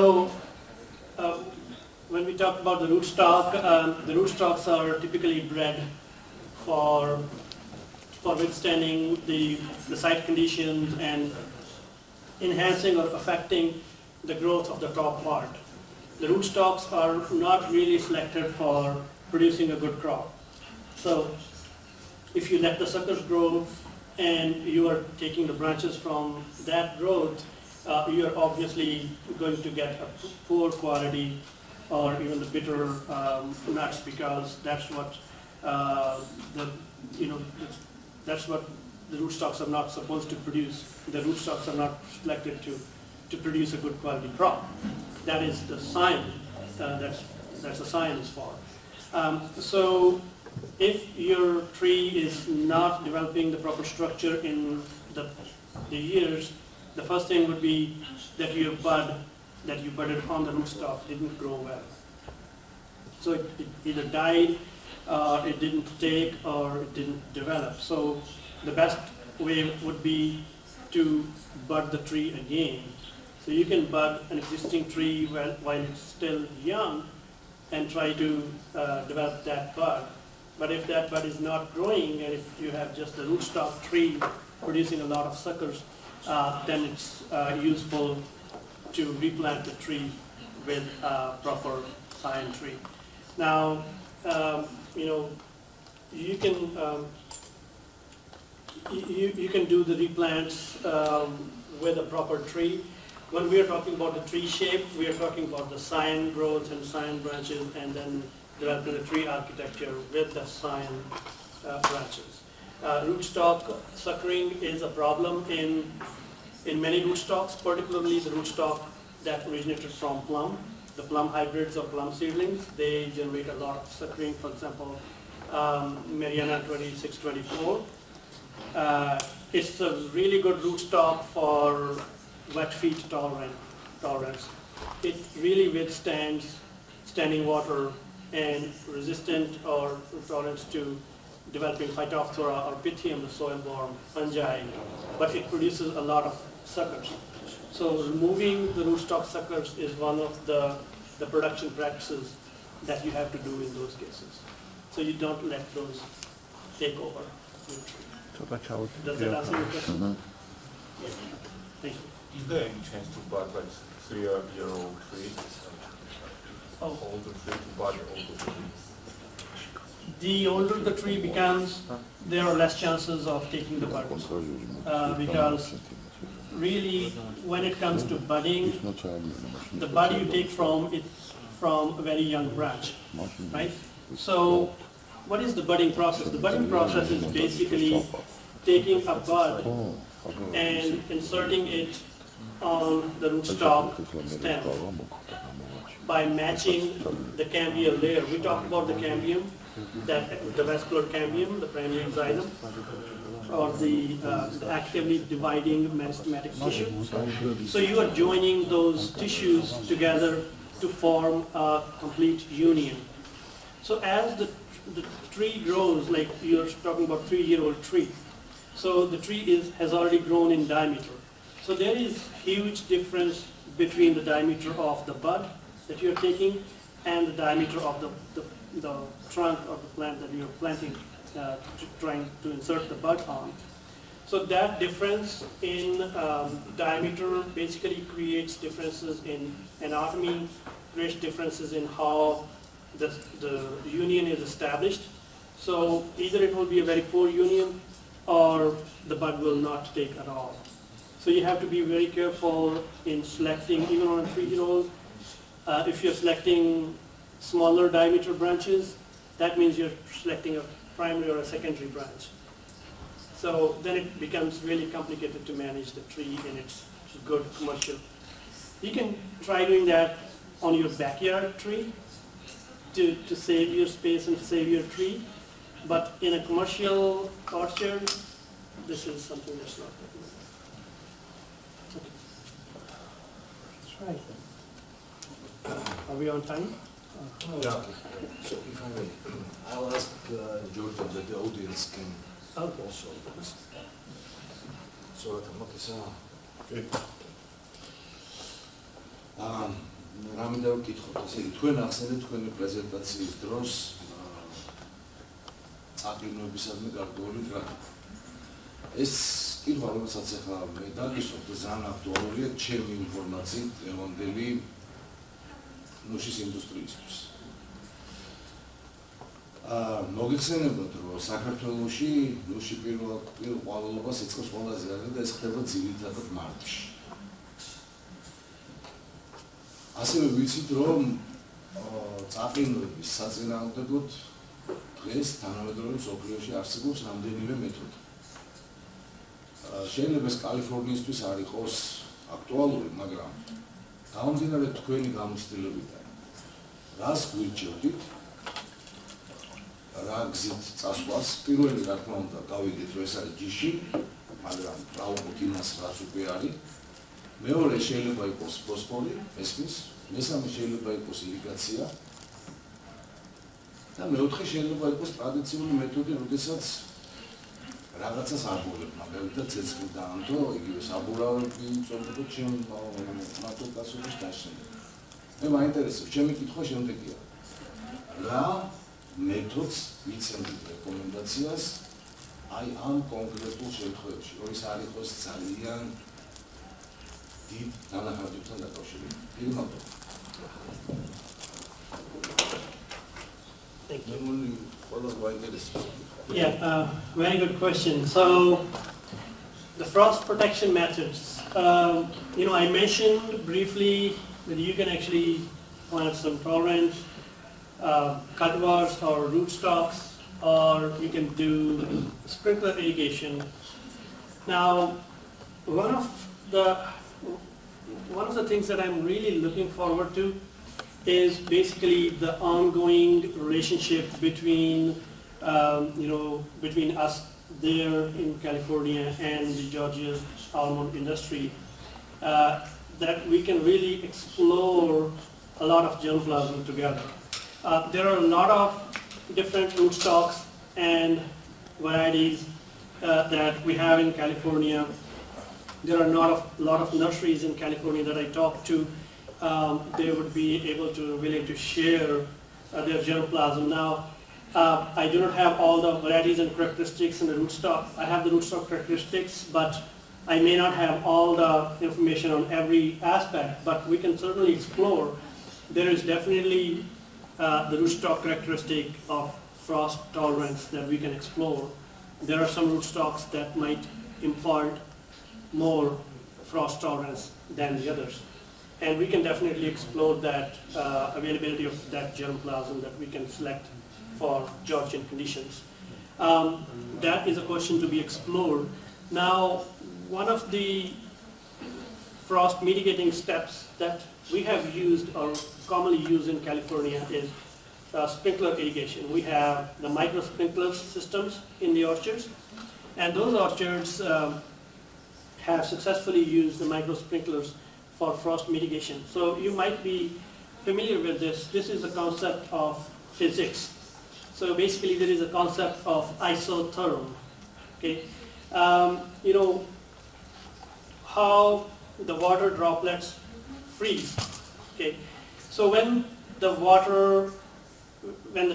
S1: when we talk about the rootstock, the rootstocks are typically bred for withstanding the site conditions and enhancing or affecting the growth of the top part. The rootstocks are not really selected for producing a good crop. So if you let the suckers grow and you are taking the branches from that growth, you are obviously going to get a poor quality or even the bitter nuts because that's what that's what the rootstocks are not supposed to produce. The rootstocks are not selected to produce a good quality crop. That is the science. That's a science for. So if your tree is not developing the proper structure in the years, the first thing would be that your bud that you budded on the rootstock didn't grow well. So it either died, it didn't take, or it didn't develop. So the best way would be to bud the tree again. So you can bud an existing tree while it's still young and try to develop that bud. But if that bud is not growing, and if you have just a rootstock tree producing a lot of suckers, then it's useful to replant the tree with a proper scion tree. Now, you can do the replants with a proper tree. When we are talking about the tree shape, we are talking about the scion growth and scion branches, and then developing the tree architecture with the scion branches. Rootstock suckering is a problem in many rootstocks, particularly the rootstock that originated from plum. The plum hybrids or plum seedlings, they generate a lot of suckering. For example, Mariana 2624. It's a really good rootstock for wet feet tolerance. It really withstands standing water and resistant or tolerance to developing Phytophthora or Pythium, the soil-borne fungi, but it produces a lot of suckers. So removing the rootstock suckers is one of the production practices that you have to do in those cases. So you don't let those take over. Does that answer your question? Yes. Thank you.
S3: Is there any chance to bud like 3-year-old tree? Older tree to bud older tree?
S1: The older the tree becomes, there are less chances of taking the buds. Because really, when it comes to budding, the bud you take from a very young branch, right? So what is the budding process? The budding process is basically taking a bud and inserting it on the rootstock stem by matching the cambial layer. We talked about the cambium, the vascular cambium, the primary xylem, or the actively dividing meristematic tissue. So you are joining those tissues together to form a complete union. So as the tree grows, like you're talking about 3-year-old tree, so the tree has already grown in diameter. So there is huge difference between the diameter of the bud that you're taking and the diameter of the trunk of the plant that you're planting trying to insert the bud on. So that difference in diameter basically creates differences in anatomy, creates differences in how the union is established. So either it will be a very poor union or the bud will not take at all. So you have to be very careful in selecting, even on a 3-year-old. If you're selecting smaller diameter branches, that means you're selecting a primary or a secondary branch. So then it becomes really complicated to manage the tree in its good commercial. You can try doing that on your backyard tree to save your space and to save your tree. But in a commercial orchard, this is something that's not recommended. Okay. That's right. Are we on time?
S11: Yeah. So if I may, I'll ask George that the audience can also listen. So
S3: Okay.
S11: რამე ვკითხოთ, ესე იგი თქვენ ახსენეთ თქვენი პრეზენტაციის დროს წაყინვებისადმი გარკვეული გრაფიკი. ეს კითხვა, რომელსაც ახლა მე დაგისვამთ, ძალიან აქტუალურია ჩემი ინფორმაციით ევანდელი ნუშის ინდუსტრიისთვის. მოგიხსენებათ, რომ საქართველოში ნუში პირველ ყვავილობას იწყებს ყველაზე ადრე და ეს ხდება ძირითადად მარტში. ასევე ვიცით, რომ წაყინვების საწინააღმდეგოდ დღეს თანამედროვე მსოფლიოში არსებობს რამდენიმე მეთოდი. შეიძლება ეს კალიფორნიისთვის არ იყოს აქტუალური, მაგრამ გამომდინარე თქვენი გამოცდილებიდან, რას გვირჩევდით, რა გზით წასვლას, პირველი რა თქმა უნდა გავიგეთ, რომ ეს არის ჯიში, მაგრამ რა ვუყოთ იმას, რაც უკვე არის. მეორე შეიძლება იყოს ფოსფორი, ესმის, მესამე შეიძლება იყოს ირიგაცია და მეოთხე შეიძლება იყოს ტრადიციული მეთოდი, როდესაც რაღაცას აბურებ, მაგალითად ცეცხლი დაანთო, იგივე საბურავები წოდოთ ჩემ მატოკასობის დაშენება. მე მაინტერესებს, ჩემი კითხვა შემდეგია. რა მეთოდს ვიცემთ რეკომენდაციას აი ამ კონკრეტულ შემთხვევაში, რომ ეს არ იყოს ძალიან დიდ დანახარჯებთან დაკავშირებით. დიდი მადლობა.
S1: Thank you.
S11: Yeah,
S1: very good question. So, the frost protection methods. I mentioned briefly that you can actually plant some tolerant cultivars or rootstocks, or you can do sprinkler irrigation. Now, one of the things that I'm really looking forward to is basically the ongoing relationship between between us there in California and the Georgia's almond industry, that we can really explore a lot of germplasm together. There are a lot of different rootstocks and varieties that we have in California. There are a lot of nurseries in California that I talk to. They would be willing to share their germplasm. Now, I do not have all the varieties and characteristics in the rootstock. I have the rootstock characteristics, but I may not have all the information on every aspect, but we can certainly explore. There is definitely the rootstock characteristic of frost tolerance that we can explore. There are some rootstocks that might impart more frost tolerance than the others. And we can definitely explore that availability of that germplasm that we can select for Georgian conditions. That is a question to be explored. Now, one of the frost mitigating steps that we have used or commonly used in California is sprinkler irrigation. We have the micro sprinkler systems in the orchards, and those orchards have successfully used the micro sprinklers for frost mitigation. So you might be familiar with this. This is a concept of physics. So basically there is a concept of isotherm. Okay, how the water droplets freeze. Okay, so when the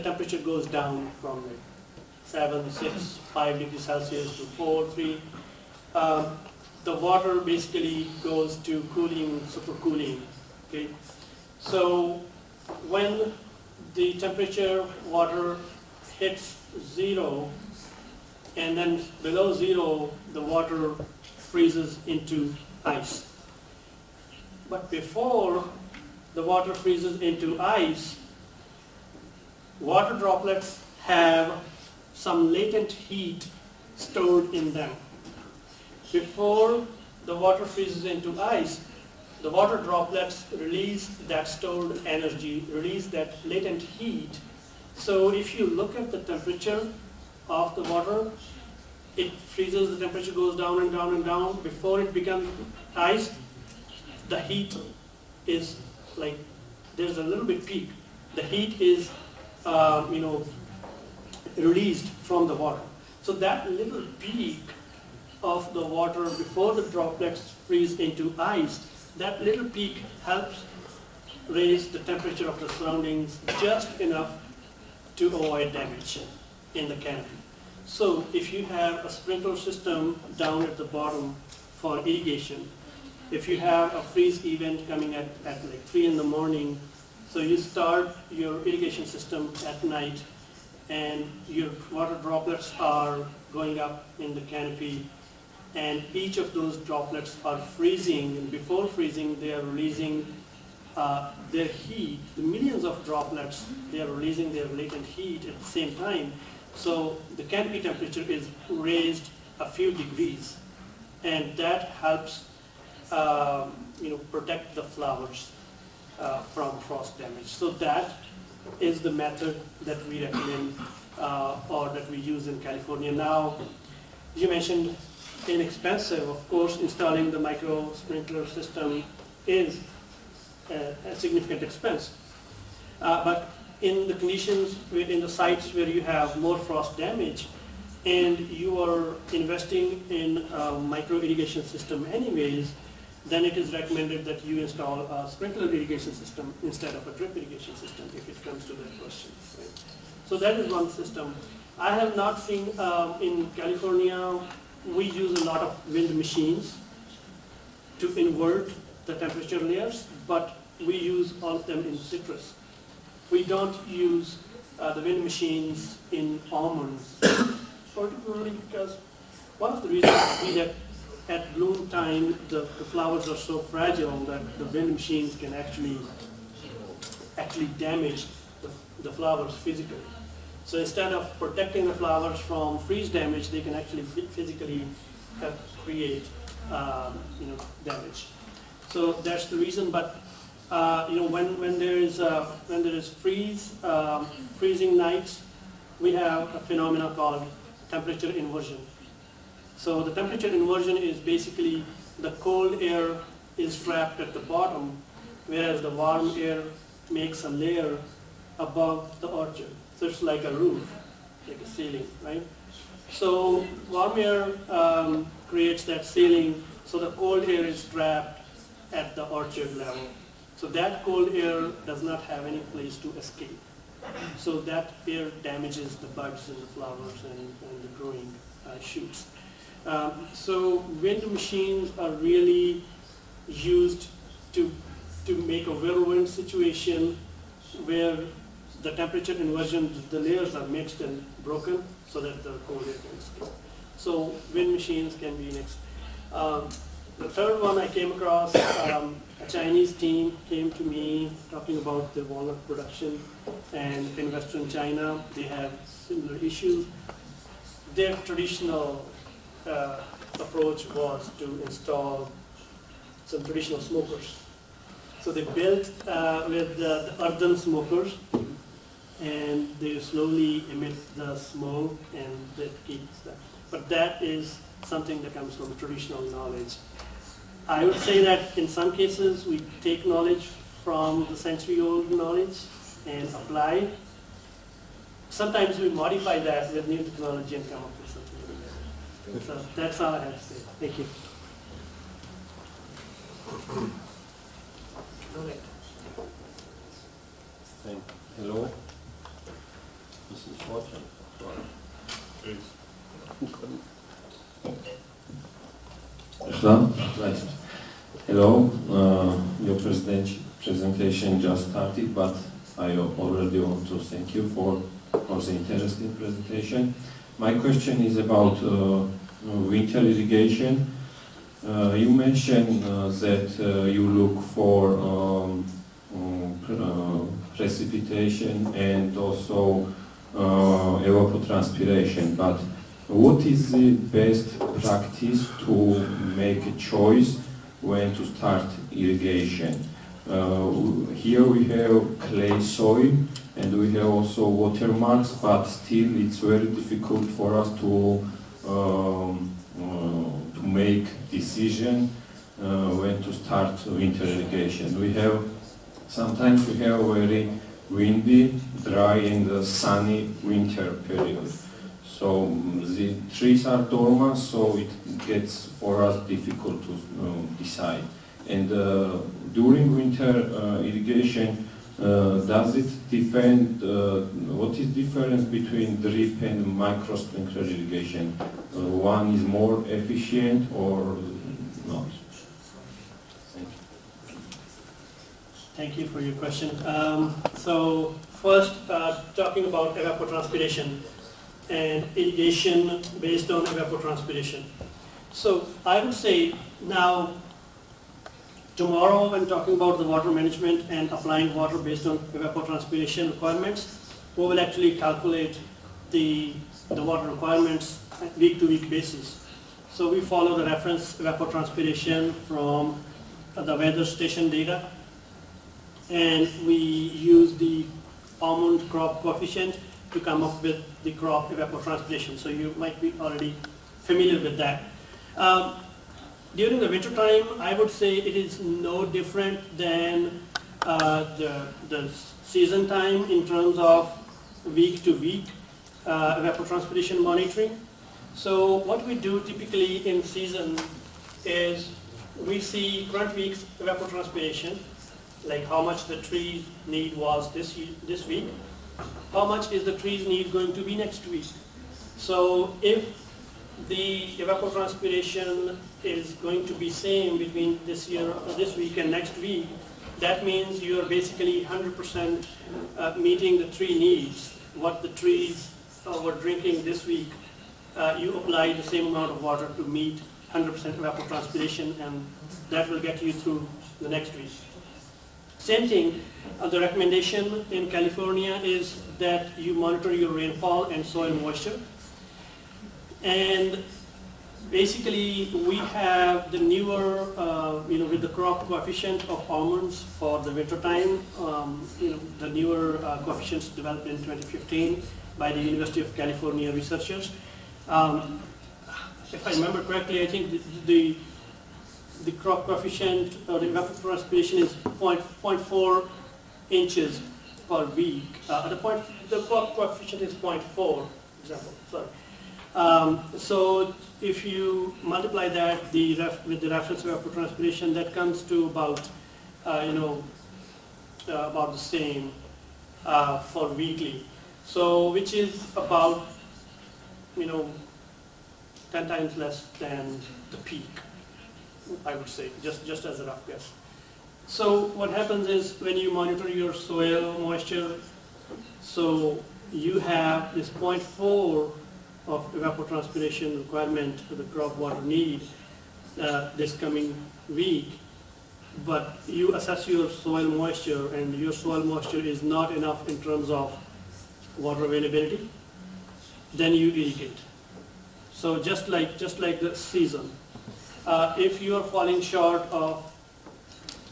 S1: temperature goes down from 7, 6, 5 degrees Celsius to 4, 3. The water basically goes to cooling, supercooling. Okay? So when the temperature water hits 0, and then below 0, the water freezes into ice. But before the water freezes into ice, water droplets have some latent heat stored in them. Before the water freezes into ice, the water droplets release that stored energy, release that latent heat. So if you look at the temperature of the water, it freezes, the temperature goes down and down and down. Before it becomes ice, the heat is like, there's a little bit peak. The heat is, released from the water. So that little peak of the water before the droplets freeze into ice, that little peak helps raise the temperature of the surroundings just enough to avoid damage in the canopy. So if you have a sprinkler system down at the bottom for irrigation, if you have a freeze event coming at like 3 in the morning, so you start your irrigation system at night and your water droplets are going up in the canopy, and each of those droplets are freezing, and before freezing they are releasing their heat. The millions of droplets, they are releasing their latent heat at the same time. So the canopy temperature is raised a few degrees, and that helps protect the flowers from frost damage. So that is the method that we recommend or that we use in California. Now, you mentioned inexpensive. Of course, installing the micro sprinkler system is a significant expense. But in the conditions, in the sites where you have more frost damage, and you are investing in a micro irrigation system anyways, then it is recommended that you install a sprinkler irrigation system instead of a drip irrigation system, if it comes to that question. Right? So that is one system. I have not seen, in California, we use a lot of wind machines to invert the temperature layers, but we use all of them in citrus. We don't use the wind machines in almonds, particularly because one of the reasons is that at bloom time, the flowers are so fragile that the wind machines can actually damage the flowers physically. So instead of protecting the flowers from freeze damage, they can actually physically create damage. So that's the reason. But when there is freezing nights, we have a phenomenon called temperature inversion. So the temperature inversion is basically the cold air is trapped at the bottom, whereas the warm air makes a layer above the orchard. So it's like a roof, like a ceiling, right? So warm air creates that ceiling, so the cold air is trapped at the orchard level. So that cold air does not have any place to escape. So that air damages the buds and the flowers and the growing shoots. So wind machines are really used to make a whirlwind situation where the temperature inversion, the layers are mixed and broken so that the cold air can escape. So wind machines can be next. The third one I came across, a Chinese team came to me talking about the walnut production, and in Western China they have similar issues. Their traditional approach was to install some traditional smokers. So they built with the earthen smokers, and they slowly emit the smoke and that keeps that. But that is something that comes from traditional knowledge. I would say that in some cases we take knowledge from the century-old knowledge and apply. Sometimes we modify that with new technology and come up with something. So that's all I have to say. Thank you.
S12: Hello. This is Fortune.
S3: trees.
S12: Hello, your presentation just started, but I already want to thank you for the interesting presentation. My question is about winter irrigation. You mentioned that you look for precipitation and also evapotranspiration, but what is the best practice to make a choice when to start irrigation? Here we have clay soil and we have also watermarks, but still it's very difficult for us to make decision when to start winter irrigation. Sometimes we have very windy, dry and sunny winter period. So the trees are dormant, so it gets for us difficult to decide. And during winter irrigation, does it depend, what is the difference between drip and micro sprinkler irrigation? One is more efficient or not?
S1: Thank you for your question. So first, talking about evapotranspiration and irrigation based on evapotranspiration. So I would say now, tomorrow when talking about the water management and applying water based on evapotranspiration requirements, we will actually calculate the water requirements at week-to-week basis. So we follow the reference evapotranspiration from the weather station data, and we use the almond crop coefficient to come up with the crop evapotranspiration. So you might be already familiar with that. During the winter time, I would say it is no different than the season time in terms of week-to-week evapotranspiration monitoring. So what we do typically in season is we see current week's evapotranspiration, like how much the trees need was this week, how much is the trees need going to be next week. So if the evapotranspiration is going to be same between this week and next week, that means you are basically 100% meeting the tree needs. What the trees were drinking this week, you apply the same amount of water to meet 100% evapotranspiration, and that will get you through the next week. Same thing, the recommendation in California is that you monitor your rainfall and soil moisture. And basically, we have the newer, with the crop coefficient of almonds for the winter time, the newer coefficients developed in 2015 by the University of California researchers. If I remember correctly, I think the crop coefficient or the evapotranspiration is 0.4 inches per week. The crop coefficient is 0.4, example. Sorry. So if you multiply that with the reference evapotranspiration, that comes to about about the same for weekly. So which is about 10 times less than the peak, I would say, just as a rough guess. So what happens is when you monitor your soil moisture, so you have this 0.4 of evapotranspiration requirement for the crop water need this coming week, but you assess your soil moisture and your soil moisture is not enough in terms of water availability, then you irrigate. So just like the season, if you are falling short of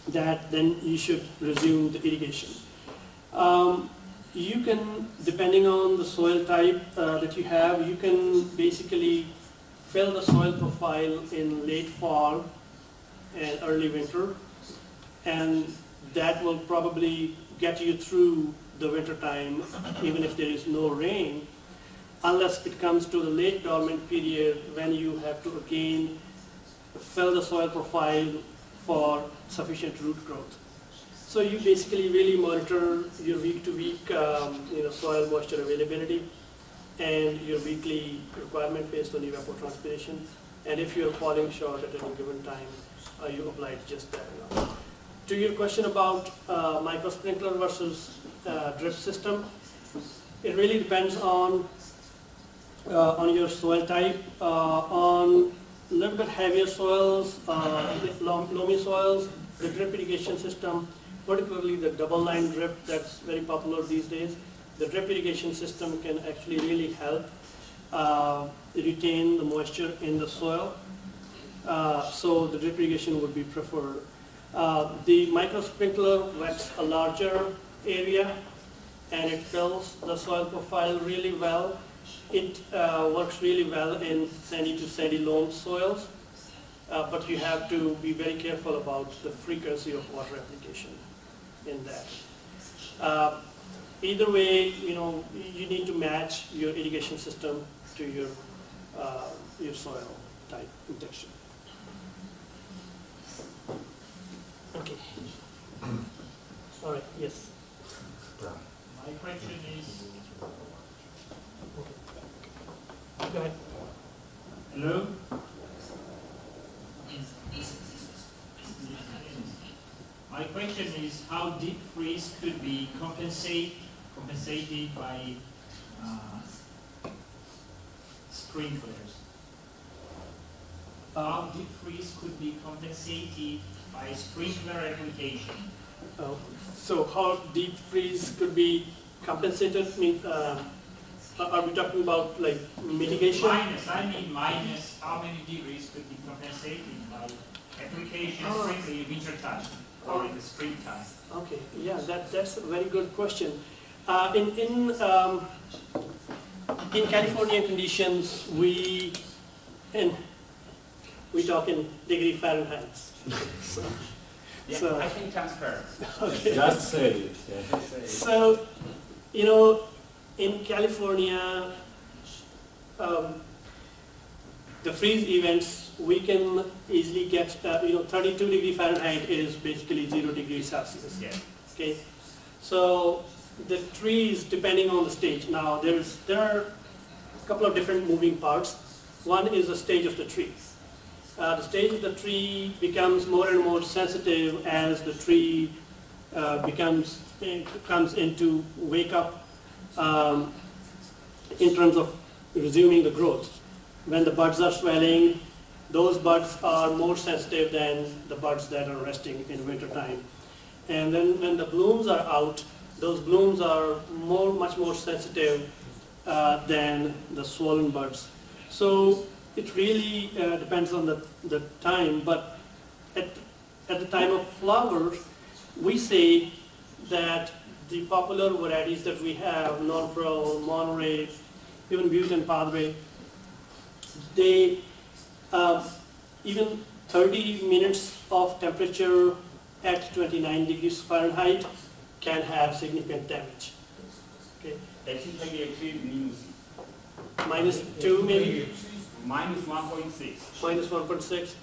S1: that, then you should resume the irrigation. You can, depending on the soil type that you have, you can basically fill the soil profile in late fall and early winter, and that will probably get you through the winter time, even if there is no rain, unless it comes to the late dormant period when you have to again fill the soil profile for sufficient root growth. So you basically really monitor your week-to-week soil moisture availability, and your weekly requirement based on evapotranspiration. And if you're falling short at any given time, you apply just that enough. To your question about micro sprinkler versus drip system, it really depends on your soil type. On a little bit heavier soils, loamy soils, the drip irrigation system, particularly the double line drip that's very popular these days, the drip irrigation system can actually really help retain the moisture in the soil. So the drip irrigation would be preferred. The micro sprinkler wets a larger area and it fills the soil profile really well. It works really well in sandy to sandy loam soils, but you have to be very careful about the frequency of water application in that. Either way, you need to match your irrigation system to your soil type and texture. Okay. All right. Yes.
S13: My question is.
S1: Go ahead.
S13: Hello. My question is how deep freeze could be compensated by sprinklers. How deep freeze could be compensated by sprinkler application.
S1: So how deep freeze could be compensated? Are we talking about like mitigation?
S13: Minus how many degrees could be compensated by application in winter time or in the springtime?
S1: Okay, yeah, that's a very good question. In California conditions, we talk in degree Fahrenheit.
S13: I think that's fair.
S1: Okay.
S8: Just say it. Yeah.
S1: So, in California, the freeze events, we can easily get, 32 degree Fahrenheit is basically 0 degrees Celsius.
S13: Yeah.
S1: Okay. So the trees, depending on the stage. Now there are a couple of different moving parts. One is the stage of the tree. The stage of the tree becomes more and more sensitive as the tree comes into wake up in terms of resuming the growth. When the buds are swelling, those buds are more sensitive than the buds that are resting in winter time. And then when the blooms are out, those blooms are much more sensitive than the swollen buds. So it really depends on the time, but at the time of flowers, we say that the popular varieties that we have, Nonpareil, Monterey, even Butte and Padre, they even 30 minutes of temperature at 29 degrees Fahrenheit can have significant damage. Okay.
S13: Actually,
S1: -2 maybe?
S13: -1.6.
S1: -1.6.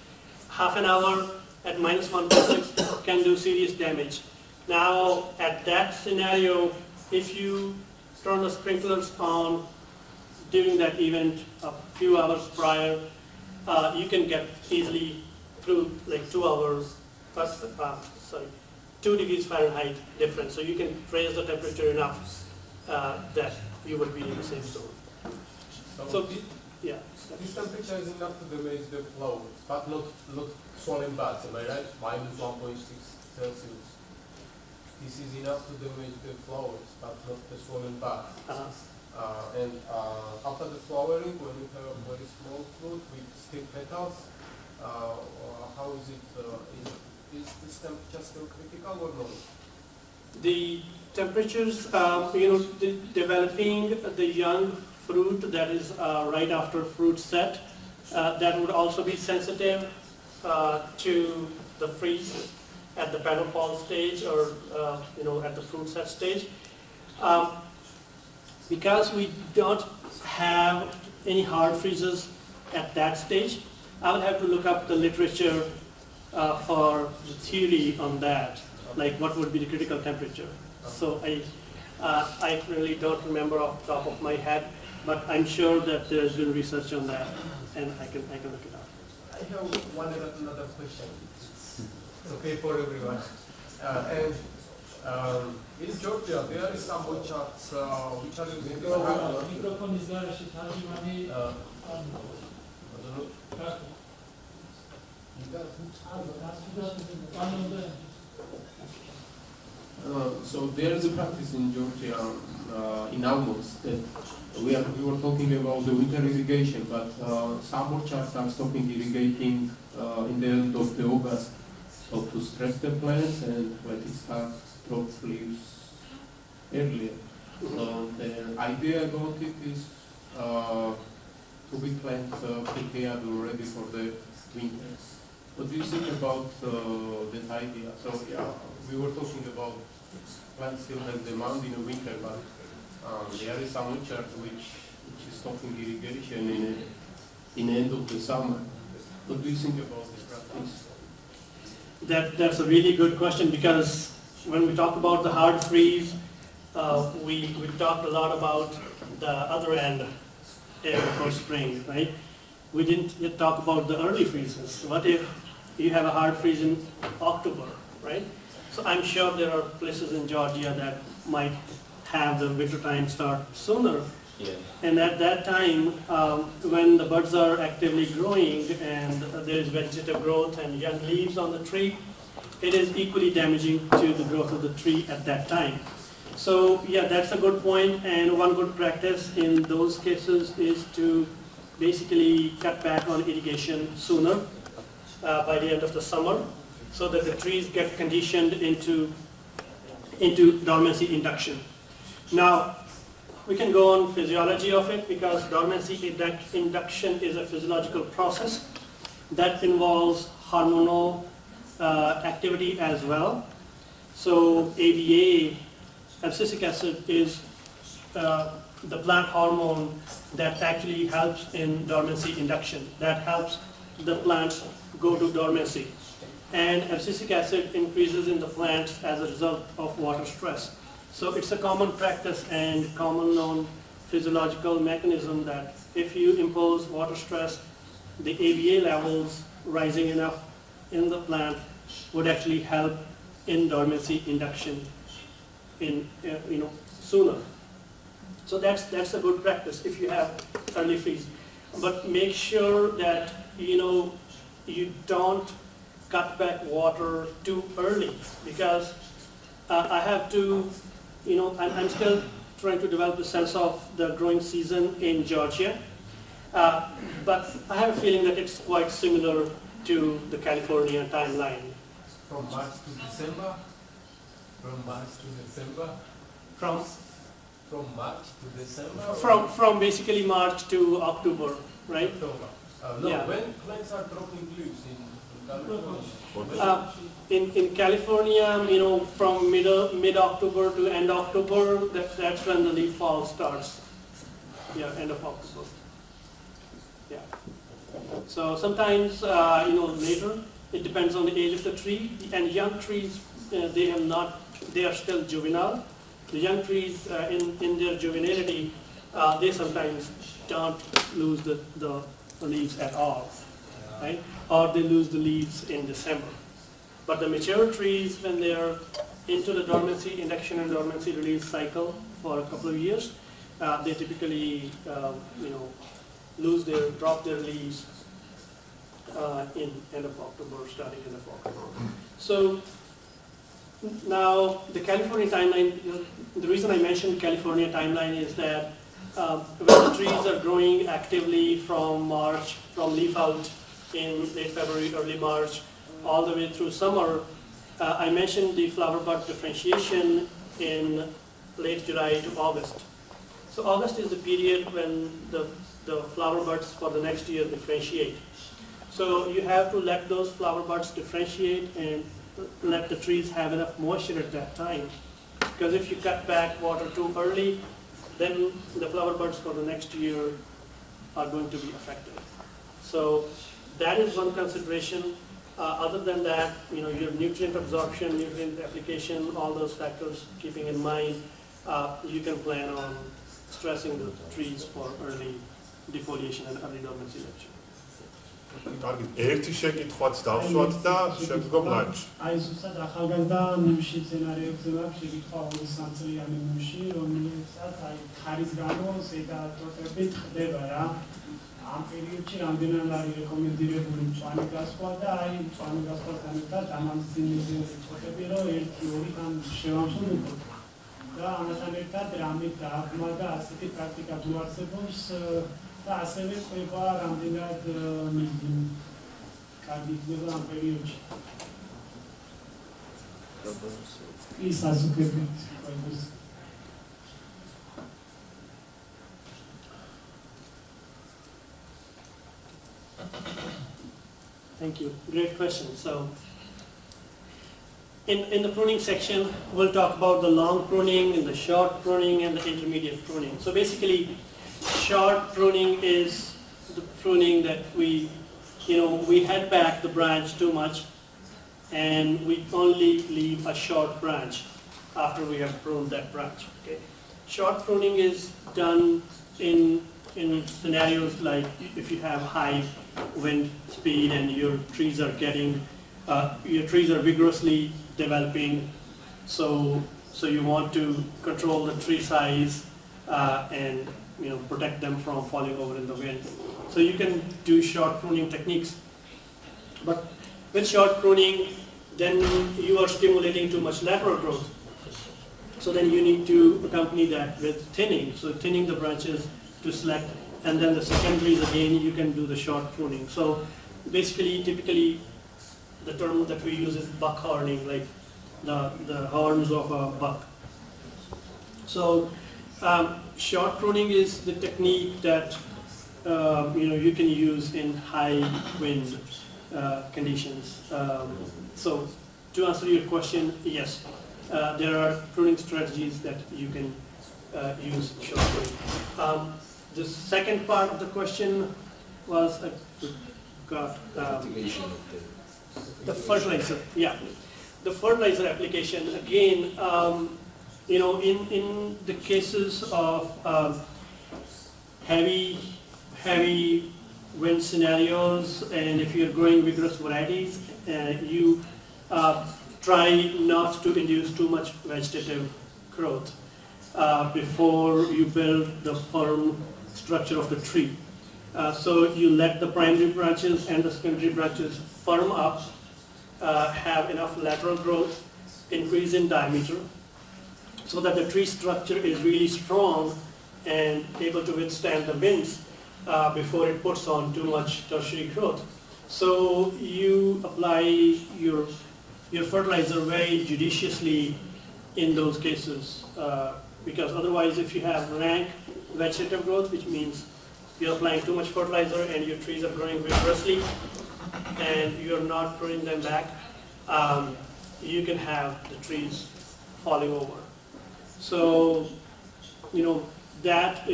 S1: Half an hour at -1.6 can do serious damage. Now, at that scenario, if you turn the sprinklers on during that event a few hours prior, you can get easily through like 2 hours, 2 degrees Fahrenheit difference. So you can raise the temperature enough that you will be in the same zone. So yeah.
S5: This temperature is enough to damage the flowers, but not swollen buds, am I right? -1.6 Celsius. This is enough to damage the flowers, but not the swollen buds. And after the flowering, when you have a very small fruit with stiff petals, how is it? Is this temperature still critical or not?
S1: The temperatures, developing the young fruit that is right after fruit set, that would also be sensitive to the freeze at the petal fall stage or at the fruit set stage. Because we don't have any hard freezes at that stage, I would have to look up the literature for the theory on that, like what would be the critical temperature. So I really don't remember off the top of my head. But I'm sure that there's been research on that, and I can look it up.
S5: I have another question. It's okay for everyone. In Georgia, there is some orchards which are using
S6: microphone is there.
S2: So there is a practice in Georgia, in Almonds, that we were talking about the winter irrigation, but some orchards are stopping irrigating in the end of the August, so to stress the plants and let it start drop leaves earlier. So the idea about it is to be plant prepared already for the winter. What do you think about that idea? So yeah, we were talking about plants still have demand in the winter, but there is some orchard which is stopping irrigation in the end of the summer. What do you think about this practice?
S1: That's a really good question, because when we talk about the hard freeze, we talked a lot about the other end before spring, right? We didn't yet talk about the early freezes. What if you have a hard freeze in October, right? So I'm sure there are places in Georgia that might have the winter time start sooner.
S8: Yeah.
S1: And at that time, when the buds are actively growing and there is vegetative growth and young leaves on the tree, it is equally damaging to the growth of the tree at that time. So yeah, that's a good point, and one good practice in those cases is to basically cut back on irrigation sooner, by the end of the summer, so that the trees get conditioned into dormancy induction. Now, we can go on physiology of it, because dormancy induction is a physiological process that involves hormonal activity as well. So ADA, abscisic acid, is the plant hormone that actually helps in dormancy induction, that helps the plants go to dormancy. And abscisic acid increases in the plants as a result of water stress. So it's a common practice and common known physiological mechanism that if you impose water stress, the ABA levels rising enough in the plant would actually help in dormancy induction in sooner. So that's a good practice if you have early freeze. But make sure that you don't cut back water too early, because I have to, I'm still trying to develop a sense of the growing season in Georgia, but I have a feeling that it's quite similar to the California timeline.
S5: From March to December? From March to December? From March to December?
S1: From basically March to October, right?
S5: October.
S1: Yeah.
S5: When plants are dropping leaves in California?
S1: In California, from mid-October to end October, that's when the leaf fall starts. Yeah, end of October. Yeah. So sometimes, later, it depends on the age of the tree. And young trees, they are still juvenile. The young trees, in their juvenility, they sometimes don't lose the leaves at all, right? Or they lose the leaves in December. But the mature trees, when they are into the dormancy induction and dormancy release cycle for a couple of years, they typically, drop their leaves in end of October, starting end of October. So now the California timeline, the reason I mentioned California timeline is that when the trees are growing actively from leaf out in late February, early March, all the way through summer, I mentioned the flower bud differentiation in late July to August. So August is the period when the flower buds for the next year differentiate. So you have to let those flower buds differentiate and let the trees have enough moisture at that time. Because if you cut back water too early, then the flower buds for the next year are going to be affected. So that is one consideration. Other than that, your nutrient absorption, nutrient application, all those factors keeping in mind, you can plan on stressing the trees for early defoliation and early dormancy induction.
S3: კარგი, ერთი შეკითხვაც დავსვათ და შევდგომ ლანჩი.
S6: აი ზუსტად ახალგაზრდა ნიმში სცენარებზე მაქვს შეკითხვა 23 წლიანი ნიმში, რომელსაც აი ხარის გამო ზედა ტოტებით ხდება რა. ამ პერიოდში რამდენად არის რეკომენდირებული მწვანე გასვლა და აი მწვანე გასვლასთან ერთად ამამძიმეზე ტოტები რომ 1-2 თან შევამსუბუქოთ. და ამასთან ერთად რამე დაგმა და ასეთი პრაქტიკა თუ არსებობს და ასევე ყובה რამდენად კარგი იქნება ამ პერიოდში. ის ასუქებით ყובას.
S1: Thank you. Great question. So, in the pruning section, we'll talk about the long pruning and the short pruning and the intermediate pruning. So basically, short pruning is the pruning that we head back the branch too much and we only leave a short branch after we have pruned that branch. Okay. Short pruning is done in scenarios like if you have high wind speed and your trees are vigorously developing, so you want to control the tree size and protect them from falling over in the wind. So you can do short pruning techniques, but with short pruning, then you are stimulating too much lateral growth. So then you need to accompany that with thinning. So thinning the branches to select, and then the secondaries again, you can do the short pruning. So basically, typically, the term that we use is buck horning, like the horns of a buck. So short pruning is the technique that you can use in high wind conditions. So to answer your question, yes, there are pruning strategies that you can use short pruning. The second part of the question was the fertilizer. Yeah, the fertilizer application again. In the cases of heavy wind scenarios, and if you're growing vigorous varieties, you try not to induce too much vegetative growth before you build the firm structure of the tree. So you let the primary branches and the secondary branches firm up, have enough lateral growth, increase in diameter, so that the tree structure is really strong and able to withstand the winds before it puts on too much tertiary growth. So you apply your fertilizer very judiciously in those cases, because otherwise if you have rank vegetative growth, which means you're applying too much fertilizer and your trees are growing vigorously and you're not pruning them back, you can have the trees falling over. So, that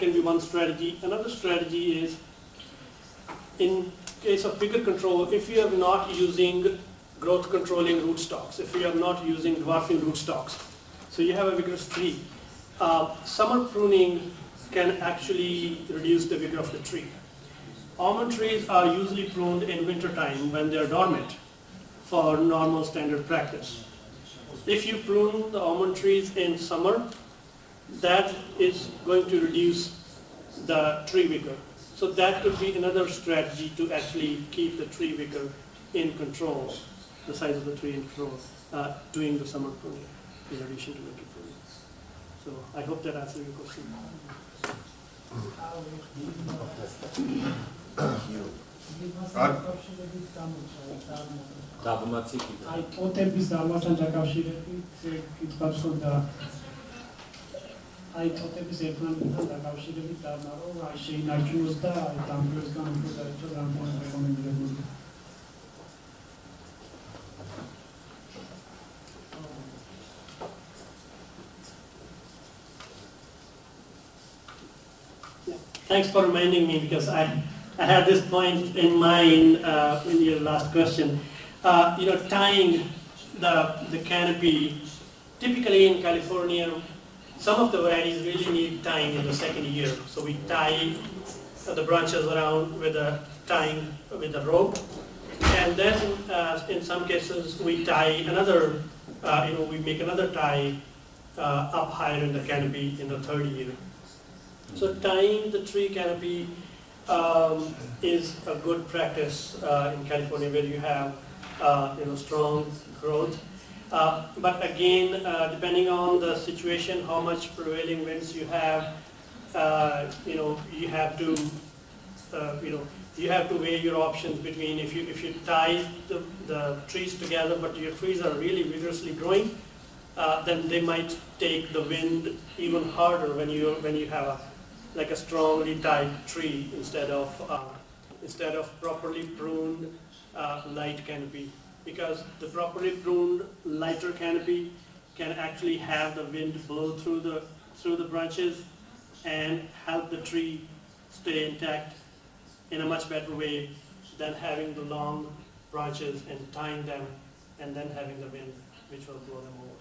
S1: can be one strategy. Another strategy is, in case of vigor control, if you are not using growth controlling rootstocks, if you are not using dwarfing rootstocks, so you have a vigorous tree, summer pruning can actually reduce the vigor of the tree. Almond trees are usually pruned in winter time when they are dormant for normal standard practice. If you prune the almond trees in summer, that is going to reduce the tree vigor. So that could be another strategy to actually keep the tree vigor in control, the size of the tree in control, doing the summer pruning in addition to winter pruning. So I hope that answers your question.
S6: აი ტოტების დამასთან დაკავშირებით კითხვაც ხონდა. აი ტოტების ერთმანეთთან დაკავშირებით დავნა რომ აი შეინარჩუნოს და აი დამკვირვებელს გამო დაიწყოს რამდენი რეკომენდებული.
S1: Thanks for reminding me, because I had this point in mind in your last question. Tying the canopy, typically in California, some of the varieties really need tying in the second year. So we tie the branches around with a tying with a rope. And then in some cases we tie another, we make another tie up higher in the canopy in the third year. So tying the tree canopy is a good practice in California where you have strong growth. But again, depending on the situation, how much prevailing winds you have, you have to weigh your options between if you tie the trees together, but your trees are really vigorously growing, then they might take the wind even harder when you have a strongly tied tree instead of properly pruned light canopy. Because the properly pruned lighter canopy can actually have the wind blow through the branches and help the tree stay intact in a much better way than having the long branches and tying them and then having the wind which will blow them over.